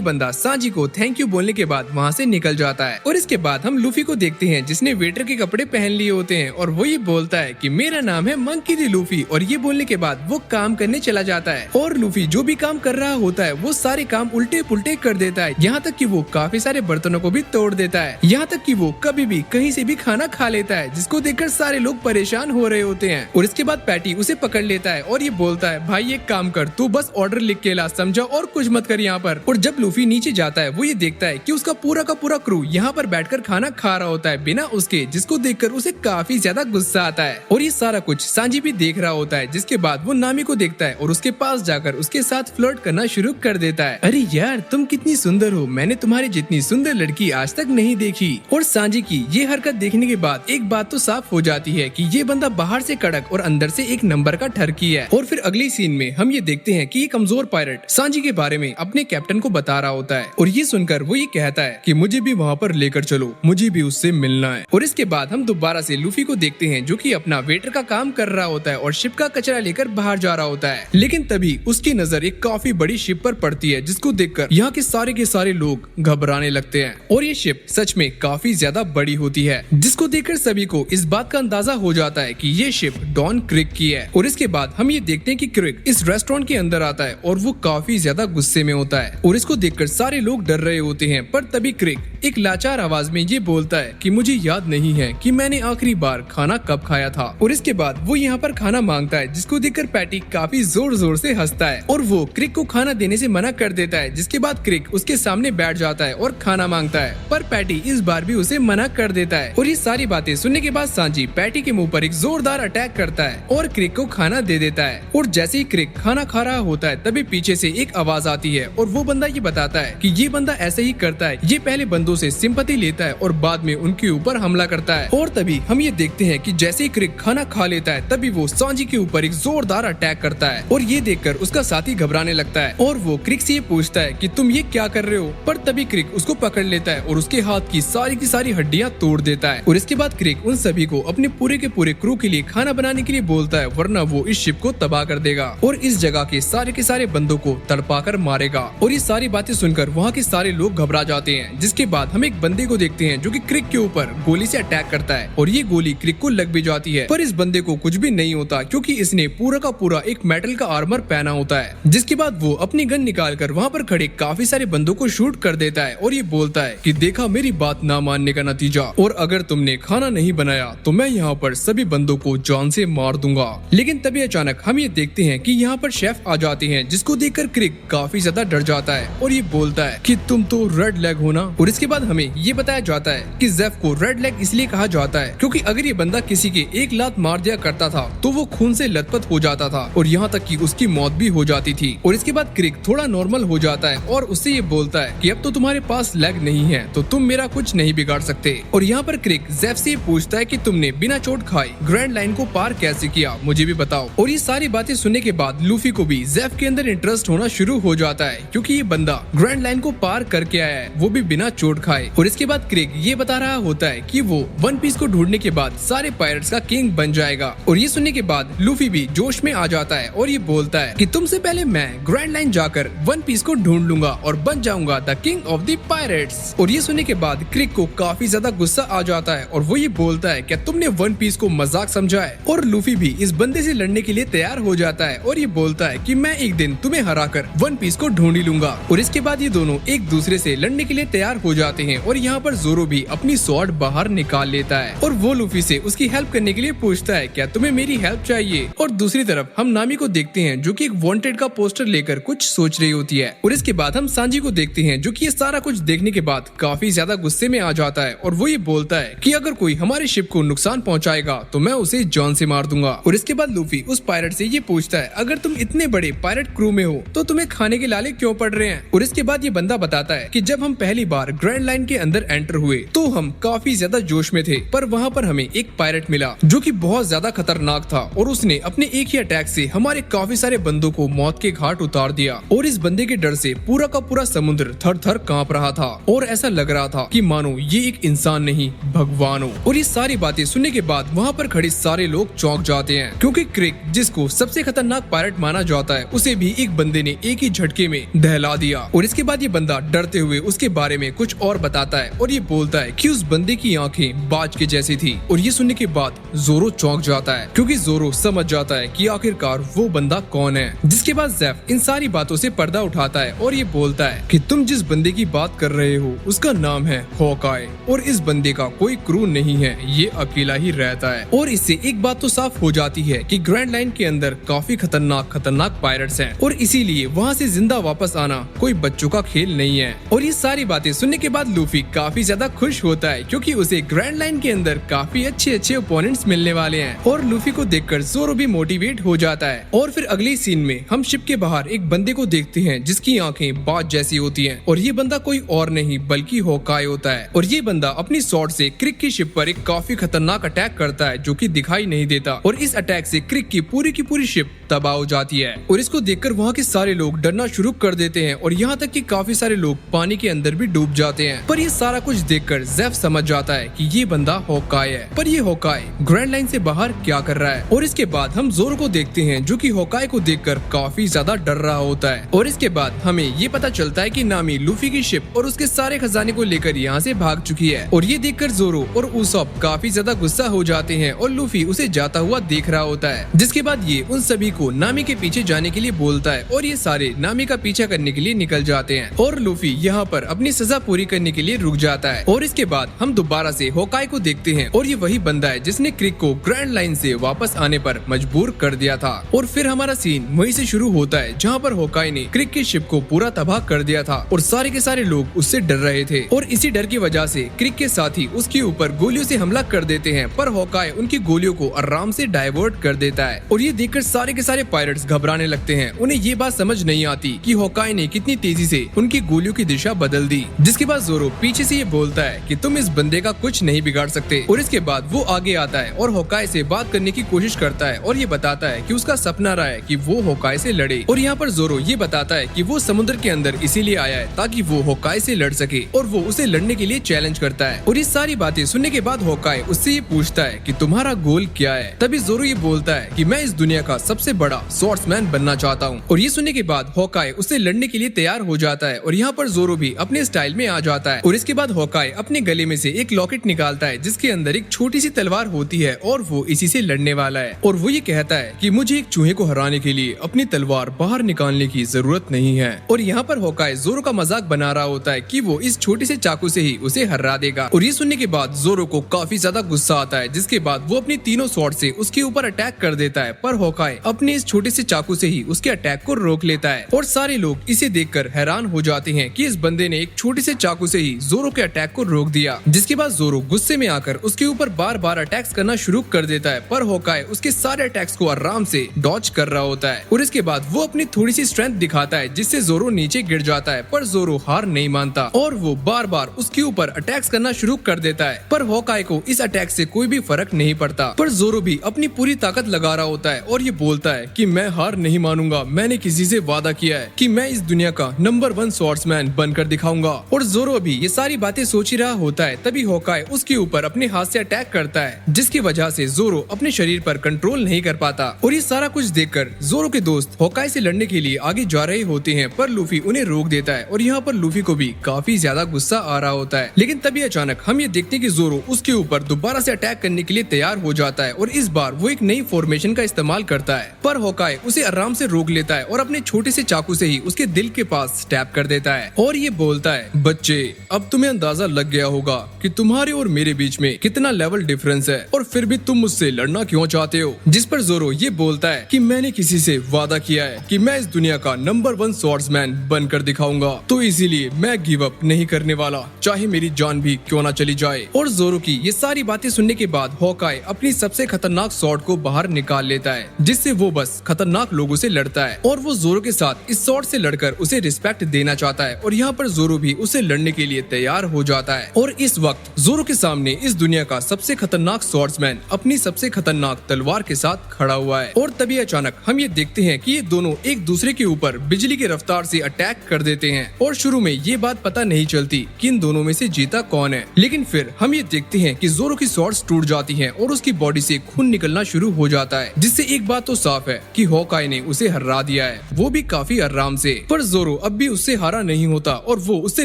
बंदा सांजी को थैंक यू बोलने के बाद वहाँ से निकल जाता है। और इसके बाद हम लूफी को देखते हैं जिसने वेटर के कपड़े पहन लिए होते हैं और वो ये बोलता है कि मेरा नाम है मंकी डी लूफी। और ये बोलने के बाद वो काम करने चला जाता है और लूफी जो भी काम कर रहा होता है वो सारे काम उल्टे पुल्टे कर देता है, यहाँ तक कि वो काफी सारे बर्तनों को भी तोड़ देता है, यहाँ तक कि वो कभी भी कहीं से भी खाना खा लेता है, जिसको देखकर सारे लोग परेशान हो रहे होते हैं। और इसके बाद पैटी उसे पकड़ लेता है और ये बोलता है भाई एक काम कर, तू बस ऑर्डर लिख के ला, समझा, और कुछ मत कर यहाँ पर। और जब लूफी नीचे जाता है वो ये देखता है कि उसका पूरा का पूरा क्रू यहाँ पर बैठकर खाना खा रहा होता है बिना उसके, जिसको देखकर उसे काफी ज्यादा गुस्सा आता है। और ये सारा कुछ सांजी भी देख रहा होता है, जिसके बाद वो नामी को देखता है और उसके पास जाकर उसके साथ फ्लर्ट करना शुरू कर देता है। अरे यार तुम कितनी सुंदर हो, मैंने तुम्हारी जितनी सुंदर लड़की आज तक नहीं देखी। और सांजी की ये हरकत देखने के बाद एक बात तो साफ हो जाती है कि ये बंदा बाहर से कड़क और अंदर से एक नंबर का ठरकी है। और फिर अगली सीन में हम ये देखते हैं कि ये कमजोर पायरेट सांजी के बारे में अपने कैप्टन को बता रहा होता है और ये सुनकर वो ये कहता है कि मुझे भी वहाँ पर लेकर चलो, मुझे भी उससे मिलना है। और इसके बाद हम दोबारा से लूफी को देखते हैं जो कि अपना वेटर का काम कर रहा होता है और शिप का कचरा लेकर बाहर जा रहा होता है। लेकिन तभी उसकी नजर एक काफी बड़ी शिप पर पड़ती है, जिसको देखकर यहाँ के सारे लोग घबराने लगते हैं। और ये शिप सच में काफी ज्यादा बड़ी होती है, जिसको देखकर सभी को इस बात का अंदाजा हो जाता है कि ये शिप डॉन क्रिक की है। और इसके बाद हम ये देखते हैं कि क्रिक इस रेस्टोरेंट के अंदर आता है और वो काफी ज्यादा गुस्से में होता है और इसको देखकर सारे लोग डर रहे होते हैं। पर तभी क्रिक एक लाचार आवाज में ये बोलता है कि मुझे याद नहीं है कि मैंने आखिरी बार खाना कब खाया था। और इसके बाद वो यहाँ पर खाना मांगता है, जिसको देखकर पैटी काफी जोर जोर से हंसता है और वो क्रिक को खाना देने से मना कर देता है, जिसके बाद क्रिक उसके सामने बैठ जाता है और खाना मांगता है। पर पैटी इस बार भी उसे मना कर देता है। और ये सारी बातें सुनने के बाद सांजी पैटी के मुंह पर एक जोरदार अटैक करता है और क्रिक को खाना दे देता है। और जैसे ही क्रिक खाना खा रहा होता है तभी पीछे से एक आवाज आती है और वो बंदा ये बताता है कि ये बंदा ऐसे ही करता है, ये पहले बंदों से सिंपैथी लेता है और बाद में उनके ऊपर हमला करता है। और तभी हम ये देखते हैं कि जैसे ही क्रिक खाना खा लेता है तभी वो सांजी के ऊपर एक जोरदार अटैक करता है और ये देखकर उसका साथी घबराने लगता है और वो क्रिक से ये पूछता है कि तुम ये क्या कर रहे हो। पर तभी क्रिक उसको पकड़ लेता है और उसके हाथ की सारी हड्डियां तोड़ देता है। और इसके बाद क्रिक उन सभी को अपने पूरे के पूरे क्रू के लिए खाना बनाने के लिए बोलता है, वरना वो इस शिप को तबाह कर देगा और इस जगह के सारे बंदों को तड़पाकर मारेगा। और ये सारी बातें सुनकर वहाँ के सारे लोग घबरा जाते हैं, जिसके बाद हम एक बंदे को देखते हैं जो कि क्रिक के ऊपर गोली से अटैक करता है और ये गोली क्रिक को लग भी जाती है। पर इस बंदे को कुछ भी नहीं होता क्योंकि इसने पूरा का पूरा एक मेटल का आर्मर पहना होता है। जिसके बाद वो अपनी गन निकालकर वहाँ पर खड़े काफी सारे बंदों को शूट कर देता है और ये बोलता है कि देखा मेरी बात ना मानने का नतीजा, और अगर तुमने खाना नहीं बनाया तो मैं यहाँ पर सभी बंदों को जान से मार दूंगा। लेकिन तभी अचानक हम ये देखते हैं कि यहाँ पर शेफ आ जाते हैं, जिसको देखकर क्रिक काफी ज्यादा डर जाता है और ये बोलता है कि तुम तो रेड लेग हो ना। और इसके बाद हमें ये बताया जाता है कि जेफ को रेड लेग इसलिए कहा जाता है क्योंकि अगर ये बंदा किसी के एक लात मार दिया करता था तो वो खून से लथपथ हो जाता था और यहाँ तक कि उसकी मौत भी हो जाती थी। और इसके बाद क्रिक थोड़ा नॉर्मल हो जाता है और उससे ये बोलता है कि अब तो तुम्हारे पास लेग नहीं है तो तुम मेरा कुछ नहीं बिगाड़ सकते। और यहाँ पर क्रिक जेफ से पूछता है कि तुमने बिना चोट खाए ग्रैंड लाइन को पार कैसे किया, मुझे भी बताओ। और ये सारी बातें सुनने के बाद लूफी को भी जेफ के अंदर इंटरेस्ट होना शुरू हो जाता है क्योंकि ये बंदा ग्रैंड लाइन को पार करके आया है, वो भी बिना चोट खाए। और इसके बाद क्रिक ये बता रहा होता है कि वो वन पीस को ढूंढने के बाद सारे पायरेट्स का किंग बन जाएगा। और ये सुनने के बाद लूफी भी जोश में आ जाता है और ये बोलता है कि तुमसे पहले मैं ग्रैंड लाइन जाकर वन पीस को ढूंढ लूंगा और बन जाऊंगा the king of the pirates. और ये सुनने के बाद क्रिक को काफी ज्यादा गुस्सा आ जाता है और वो ये बोलता है क्या तुमने वन पीस को मजाक समझा है। और लूफी भी इस बंदे से लड़ने के लिए तैयार हो जाता है और ये बोलता है कि मैं एक दिन तुम्हें हराकर वन पीस को ढूंढ ही लूंगा। और इसके बाद ये दोनों एक दूसरे से लड़ने के लिए तैयार हो जाते हैं और यहाँ पर जोरो भी अपनी स्वॉर्ड बाहर निकाल लेता है और वो लूफी से उसकी हेल्प करने के लिए पूछता है क्या तुम्हें मेरी हेल्प चाहिए। और दूसरी तरफ हम नामी को देखते हैं जो कि एक वांटेड का पोस्टर लेकर कुछ सोच रही होती है और इसके बाद हम सांजी को देखते हैं जो कि ये सारा कुछ देखने के बाद काफी ज्यादा गुस्से में आ जाता है और वो ये बोलता है कि अगर कोई हमारे शिप को नुकसान पहुंचाएगा तो मैं उसे जान से मार दूंगा। और इसके बाद लूफी उस पायरेट से ये पूछता है अगर तुम इतने बड़े पायरेट क्रू में हो तो तुम्हें खाने के लाले क्यों पड़ रहे हैं। और इसके बाद ये बंदा बताता है कि जब हम पहली बार ग्रैंड लाइन के अंदर एंटर हुए तो हम काफी ज्यादा जोश में थे, पर वहाँ पर हमें एक पायरेट मिला जो कि बहुत ज्यादा खतरनाक था और उसने अपने एक ही अटैक से हमारे काफी सारे बंदों को मौत के घाट उतार दिया। और इस बंदे के डर से पूरा का पूरा समुद्र थर थर कांप रहा था और ऐसा लग रहा था कि मानो ये एक इंसान नहीं भगवान हो। और ये सारी बातें सुनने के बाद वहाँ पर खड़े सारे लोग चौंक जाते हैं क्योंकि क्रिक जिसको सबसे खतरनाक पायरेट माना जाता है उसे भी एक बंदे ने एक ही झटके में दहला दिया। और इसके बाद ये बंदा डरते हुए उसके बारे में कुछ और बताता है और ये बोलता है कि उस बंदे की आंखें बाज के जैसी थी। और ये सुनने के बाद जोरो चौंक जाता है क्योंकि जोरो समझ जाता है कि आखिरकार वो बंदा कौन है। जिसके बाद ज़ेफ इन सारी बातों से पर्दा उठाता है और ये बोलता है कि तुम जिस बंदे की बात कर रहे हो उसका नाम है हॉकाई और इस बंदे का कोई क्रू नहीं है, ये अकेला ही रहता है। और इससे एक बात तो साफ हो जाती है कि ग्रैंड लाइन के अंदर काफी खतरनाक पायरेट्स हैं और इसीलिए वहाँ से जिंदा वापस आना कोई बच्चों का खेल नहीं है। और ये सारी बातें सुनने के बाद लूफी काफी ज्यादा खुश होता है क्योंकि उसे ग्रैंड लाइन के अंदर काफी अच्छे ओपोनेंट्स मिलने वाले हैं। और लूफी को देखकर जोरो भी मोटिवेट हो जाता है। और फिर अगले सीन में हम शिप के बाहर एक बंदे को देखते हैं जिसकी आंखें बाज जैसी होती हैं और ये बंदा कोई और नहीं बल्कि हॉकाई होता है। और ये बंदा अपनी स्वॉर्ड से क्रिक की शिप पर एक काफी खतरनाक अटैक करता है जो कि दिखाई नहीं देता और इस अटैक से क्रिक की पूरी शिप तबाह हो जाती है। और इसको देखकर वहाँ के सारे लोग डरना शुरू कर देते हैं और यहाँ तक कि काफी सारे लोग पानी के अंदर भी डूब जाते हैं। पर ये सारा कुछ देखकर ज़ेफ समझ जाता है कि ये बंदा हॉकाई है। पर ये हॉकाई ग्रैंड लाइन से बाहर क्या कर रहा है। और इसके बाद हम जोरो को देखते हैं जो कि हॉकाई को देखकर काफी ज्यादा डर रहा होता है। और इसके बाद हमें ये पता चलता है कि नामी लूफी की शिप और उसके सारे खजाने को लेकर यहाँ से भाग चुकी है। और ये देखकर जोरो और उसॉप काफी ज्यादा गुस्सा हो जाते हैं और लूफी उसे जाता हुआ देख रहा होता है। जिसके बाद ये उन सभी को नामी के पीछे जाने के लिए बोलता है और ये सारे नामी का पीछा करने के लिए निकल जाते हैं। और लूफी यहाँ पर अपनी सजा पूरी करने के लिए रुक जाता है। और इसके बाद हम दोबारा से हॉकाई को देखते हैं और ये वही बंदा है जिसने क्रिक को ग्रैंड लाइन से वापस आने पर मजबूर कर दिया था। और फिर हमारा सीन वहीं से शुरू होता है जहाँ पर हॉकाई ने क्रिक की शिप को पूरा तबाह कर दिया था और सारे के सारे लोग उससे डर रहे थे। और इसी डर की वजह से क्रिक के साथी उसके ऊपर गोलियों से हमला कर देते हैं, पर हॉकाई उनकी गोलियों को आराम से डाइवर्ट कर देता है। और ये देखकर सारे के सारे पायरेट्स घबराने लगते हैं। उन्हें ये बात समझ नहीं आती कि हॉकाई ने कितनी तेजी से उनकी गोलियों की दिशा बदल दी। जिसके बाद जोरो पीछे से ये बोलता है कि तुम इस बंदे का कुछ नहीं बिगाड़ सकते। और इसके बाद वो आगे आता है और हॉकाई से बात करने की कोशिश करता है और ये बताता है कि उसका सपना रहा है कि वो हॉकाई से लड़े। और यहाँ पर जोरो ये बताता है कि वो समुद्र के अंदर इसीलिए आया है ताकि वो हॉकाई से लड़ सके और वो उसे लड़ने के लिए चैलेंज करता है। और ये सारी बातें सुनने के बाद हॉकाई उससे ये पूछता है कि तुम्हारा गोल क्या है। तभी जोरो ये बोलता है कि मैं इस दुनिया का सबसे बड़ा स्वॉर्ड्समैन बनना चाहता हूँ। और ये सुनने के बाद हॉकाई उससे लड़ने के लिए तैयार हो जाता है और यहाँ पर जोरो भी अपने स्टाइल में आ जाता है। और इसके बाद हॉकाई अपने गले में से एक लॉकेट निकालता है जिसके अंदर एक छोटी सी तलवार होती है और वो इसी से लड़ने वाला है। और वो ये कहता है कि मुझे एक चूहे को हराने के लिए अपनी तलवार बाहर निकालने की जरूरत नहीं है। और यहाँ पर हॉकाई जोरो का मजाक बना रहा होता है कि वो इस छोटे से चाकू से ही उसे हरा देगा। और ये सुनने के बाद जोरो को काफी ज्यादा गुस्सा आता है, जिसके बाद वो अपनी तीनों स्वॉर्ड से उसके ऊपर अटैक कर देता है। पर हॉकाई अपने इस छोटे से चाकू से ही उसके अटैक को रोक लेता है। और सारे लोग इसे देखकर हैरान हो जाते हैं कि इस बंदे ने एक छोटे से चाकू से ही जोरो के अटैक को रोक दिया। जिसके बाद जोरो गुस्से में आकर उसके ऊपर बार बार अटैक्स करना शुरू कर देता है, पर हॉकाई उसके सारे अटैक्स को आराम से डॉज कर रहा होता है। और इसके बाद वो अपनी थोड़ी सी स्ट्रेंथ दिखाता है जिससे जोरो नीचे गिर जाता है, पर जोरो हार नहीं मानता और वो बार बार उसके ऊपर अटैक्स करना शुरू कर देता है। पर हॉकाई को इस अटैक से कोई भी फर्क नहीं पड़ता, पर जोरो भी अपनी पूरी ताकत लगा रहा होता है और ये बोलता है कि मैं हार नहीं मानूंगा, मैंने किसी से वादा किया है कि मैं इस दुनिया का नंबर 1 स्वॉर्ड्समैन बनकर दिखाऊंगा। और जोरो भी ये सारी बातें सोच ही रहा होता है, तभी हॉकाई उसके ऊपर अपने हाथ से अटैक करता है, जिसकी वजह से जोरो अपने शरीर पर कंट्रोल नहीं कर पाता। और ये सारा कुछ देखकर जोरो के दोस्त हॉकाई से लड़ने के लिए आगे जा रहे होते हैं, पर लूफी उन्हें रोक देता है। और यहाँ पर लूफी को भी काफी ज्यादा गुस्सा आ रहा होता है, लेकिन तभी अचानक हम ये देखते हैं कि जोरो उसके ऊपर दोबारा से अटैक करने के लिए तैयार हो जाता है और इस बार वो एक नई फॉर्मेशन का इस्तेमाल करता है। पर हॉकाई उसे आराम से रोक लेता है और अपने छोटे से चाकू से ही उसके दिल के पास स्टैब कर देता है और ये बोलता है, बच्चे बच्चे, अब तुम्हें अंदाजा लग गया होगा कि तुम्हारे और मेरे बीच में कितना लेवल डिफरेंस है और फिर भी तुम मुझसे लड़ना क्यों चाहते हो। जिस पर जोरो ये बोलता है कि मैंने किसी से वादा किया है कि मैं इस दुनिया का नंबर 1 स्वॉर्ड्समैन बनकर दिखाऊंगा, तो इसीलिए मैं गिव अप नहीं करने वाला, चाहे मेरी जान भी क्यों ना चली जाए। और जोरो की ये सारी बातें सुनने के बाद हॉकाई अपनी सबसे खतरनाक स्वॉर्ड को बाहर निकाल लेता है, जिससे वो बस खतरनाक लोगों से लड़ता है और वो जोरो के साथ इस स्वॉर्ड से लड़कर उसे रिस्पेक्ट देना चाहता है। और यहाँ पर जोरो भी उसे लड़ने के लिए तैयार हो जाता है। और इस वक्त जोरो के सामने इस दुनिया का सबसे खतरनाक स्वॉर्ड्समैन अपनी सबसे खतरनाक तलवार के साथ खड़ा हुआ है। और तभी अचानक हम ये देखते हैं कि ये दोनों एक दूसरे के ऊपर बिजली की रफ्तार से अटैक कर देते हैं। और शुरू में ये बात पता नहीं चलती कि इन दोनों में से जीता कौन है, लेकिन फिर हम ये देखते हैं कि जोरो की स्वॉर्ड्स टूट जाती हैं और उसकी बॉडी से खून निकलना शुरू हो जाता है, जिससे एक बात तो साफ है कि हॉकाई ने उसे हरा दिया है, वो भी काफी आराम से। पर जोरो अब भी उससे हारा नहीं होता और वो उससे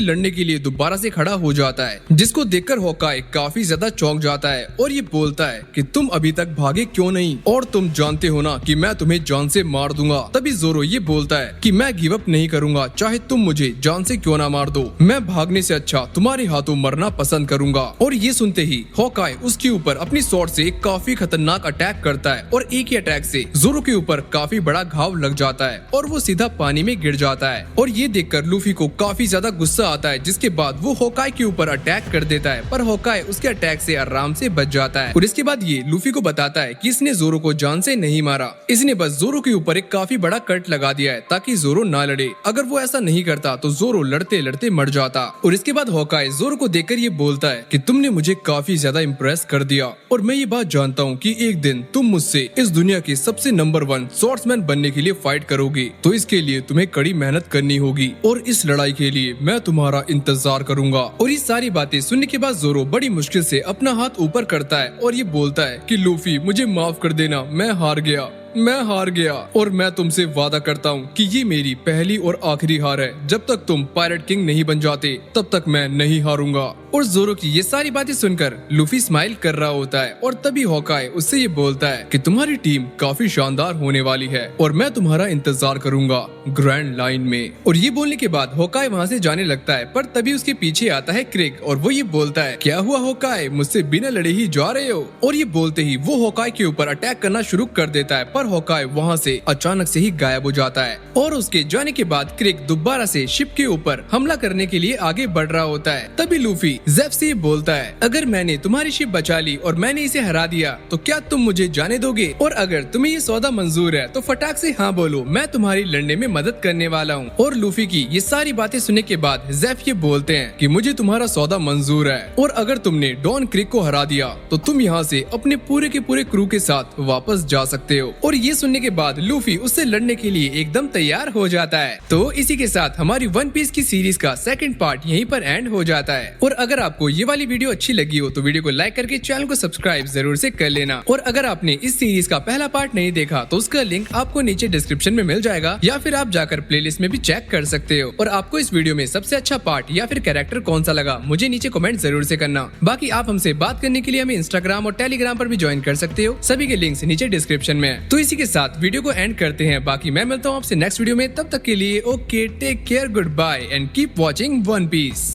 लड़ने के लिए दोबारा से खड़ा हो जाता है, जिसको देखकर हॉकाई काफी ज्यादा चौंक जाता है और ये बोलता है कि तुम अभी तक भागे क्यों नहीं, और तुम जानते हो ना कि मैं तुम्हें जान से मार दूंगा। तभी जोरो ये बोलता है कि मैं गिव अप नहीं करूंगा, चाहे तुम मुझे जान से क्यों ना मार दो, मैं भागने से अच्छा तुम्हारे हाथों मरना पसंद करूंगा। और ये सुनते ही हॉकाई उसके ऊपर अपनी स्वॉर्ड से एक काफी खतरनाक अटैक करता है और एक ही अटैक से जोरो के ऊपर काफी बड़ा घाव लग जाता है और वो सीधा पानी में गिर जाता है। और ये देखकर लूफी को काफी ज्यादा गुस्सा आता है, जिसके बाद वो हॉकाई के ऊपर अटैक कर देता है, पर हॉकाई उसके अटैक से आराम से बच जाता है। और इसके बाद ये लूफी को बताता है कि इसने जोरो को जान से नहीं मारा, इसने बस जोरो के ऊपर एक काफी बड़ा कट लगा दिया है ताकि जोरो ना लड़े। अगर वो ऐसा नहीं करता तो जोरो लड़ते लड़ते मर जाता। और इसके बाद हॉकाई जोरो को देखकर ये बोलता है कि तुमने मुझे काफी ज्यादा इम्प्रेस कर दिया और मैं ये बात जानता हूँ कि एक दिन तुम मुझसे इस दुनिया के सबसे नंबर 1 स्वॉर्ड्समैन बनने के लिए फाइट करोगे, तो इसके लिए तुम्हें कड़ी मेहनत करनी होगी और इस लड़ाई के लिए मैं तुम्हारा इंतजार करूंगा। और ये सारी बातें सुनने के बाद जोरो बड़ी मुश्किल से अपना हाथ ऊपर करता है और ये बोलता है कि लूफी मुझे माफ कर देना, मैं हार गया और मैं तुमसे वादा करता हूँ कि ये मेरी पहली और आखिरी हार है। जब तक तुम पायरेट किंग नहीं बन जाते तब तक मैं नहीं हारूंगा। और जोरो की ये सारी बातें सुनकर लूफी स्माइल कर रहा होता है और तभी हॉकाई उससे ये बोलता है कि तुम्हारी टीम काफी शानदार होने वाली है और मैं तुम्हारा इंतजार करूंगा ग्रैंड लाइन में। और ये बोलने के बाद हॉकाई वहाँ से जाने लगता है, पर तभी उसके पीछे आता है क्रिक और वो ये बोलता है क्या हुआ हॉकाई, मुझसे बिना लड़े ही जा रहे हो। और ये बोलते ही वो हॉकाई के ऊपर अटैक करना शुरू कर देता है, पर हॉकाई वहाँ से अचानक से ही गायब हो जाता है। और उसके जाने के बाद क्रिक दोबारा से शिप के ऊपर हमला करने के लिए आगे बढ़ रहा होता है। तभी लूफी जेफ से बोलता है अगर मैंने तुम्हारी शिप बचा ली और मैंने इसे हरा दिया तो क्या तुम मुझे जाने दोगे, और अगर तुम्हें ये सौदा मंजूर है तो फटाक से हाँ बोलो, मैं तुम्हारी लड़ने में मदद करने वाला हूँ। और लूफी की ये सारी बातें सुनने के बाद जेफ ये बोलते हैं कि मुझे तुम्हारा सौदा मंजूर है और अगर तुमने डॉन क्रिक को हरा दिया तो तुम यहाँ से अपने पूरे के पूरे क्रू के साथ वापस जा सकते हो। और ये सुनने के बाद लूफी उससे लड़ने के लिए एकदम तैयार हो जाता है। तो इसी के साथ हमारी वन पीस की सीरीज का सेकंड पार्ट यहीं पर एंड हो जाता है। और अगर आपको ये वाली वीडियो अच्छी लगी हो तो वीडियो को लाइक करके चैनल को सब्सक्राइब जरूर से कर लेना। और अगर आपने इस सीरीज का पहला पार्ट नहीं देखा तो उसका लिंक आपको नीचे डिस्क्रिप्शन में मिल जाएगा, या फिर आप जाकर प्लेलिस्ट में भी चेक कर सकते हो। और आपको इस वीडियो में सबसे अच्छा पार्ट या फिर कैरेक्टर कौन सा लगा मुझे नीचे कमेंट जरूर से करना। बाकी आप हमसे बात करने के लिए हमें इंस्टाग्राम और टेलीग्राम पर भी ज्वाइन कर सकते हो, सभी के लिंक्स नीचे डिस्क्रिप्शन में है। तो इसी के साथ वीडियो को एंड करते हैं, बाकी मैं मिलता हूँ आपसे नेक्स्ट वीडियो में, तब तक के लिए okay take care, good bye and keep watching one piece.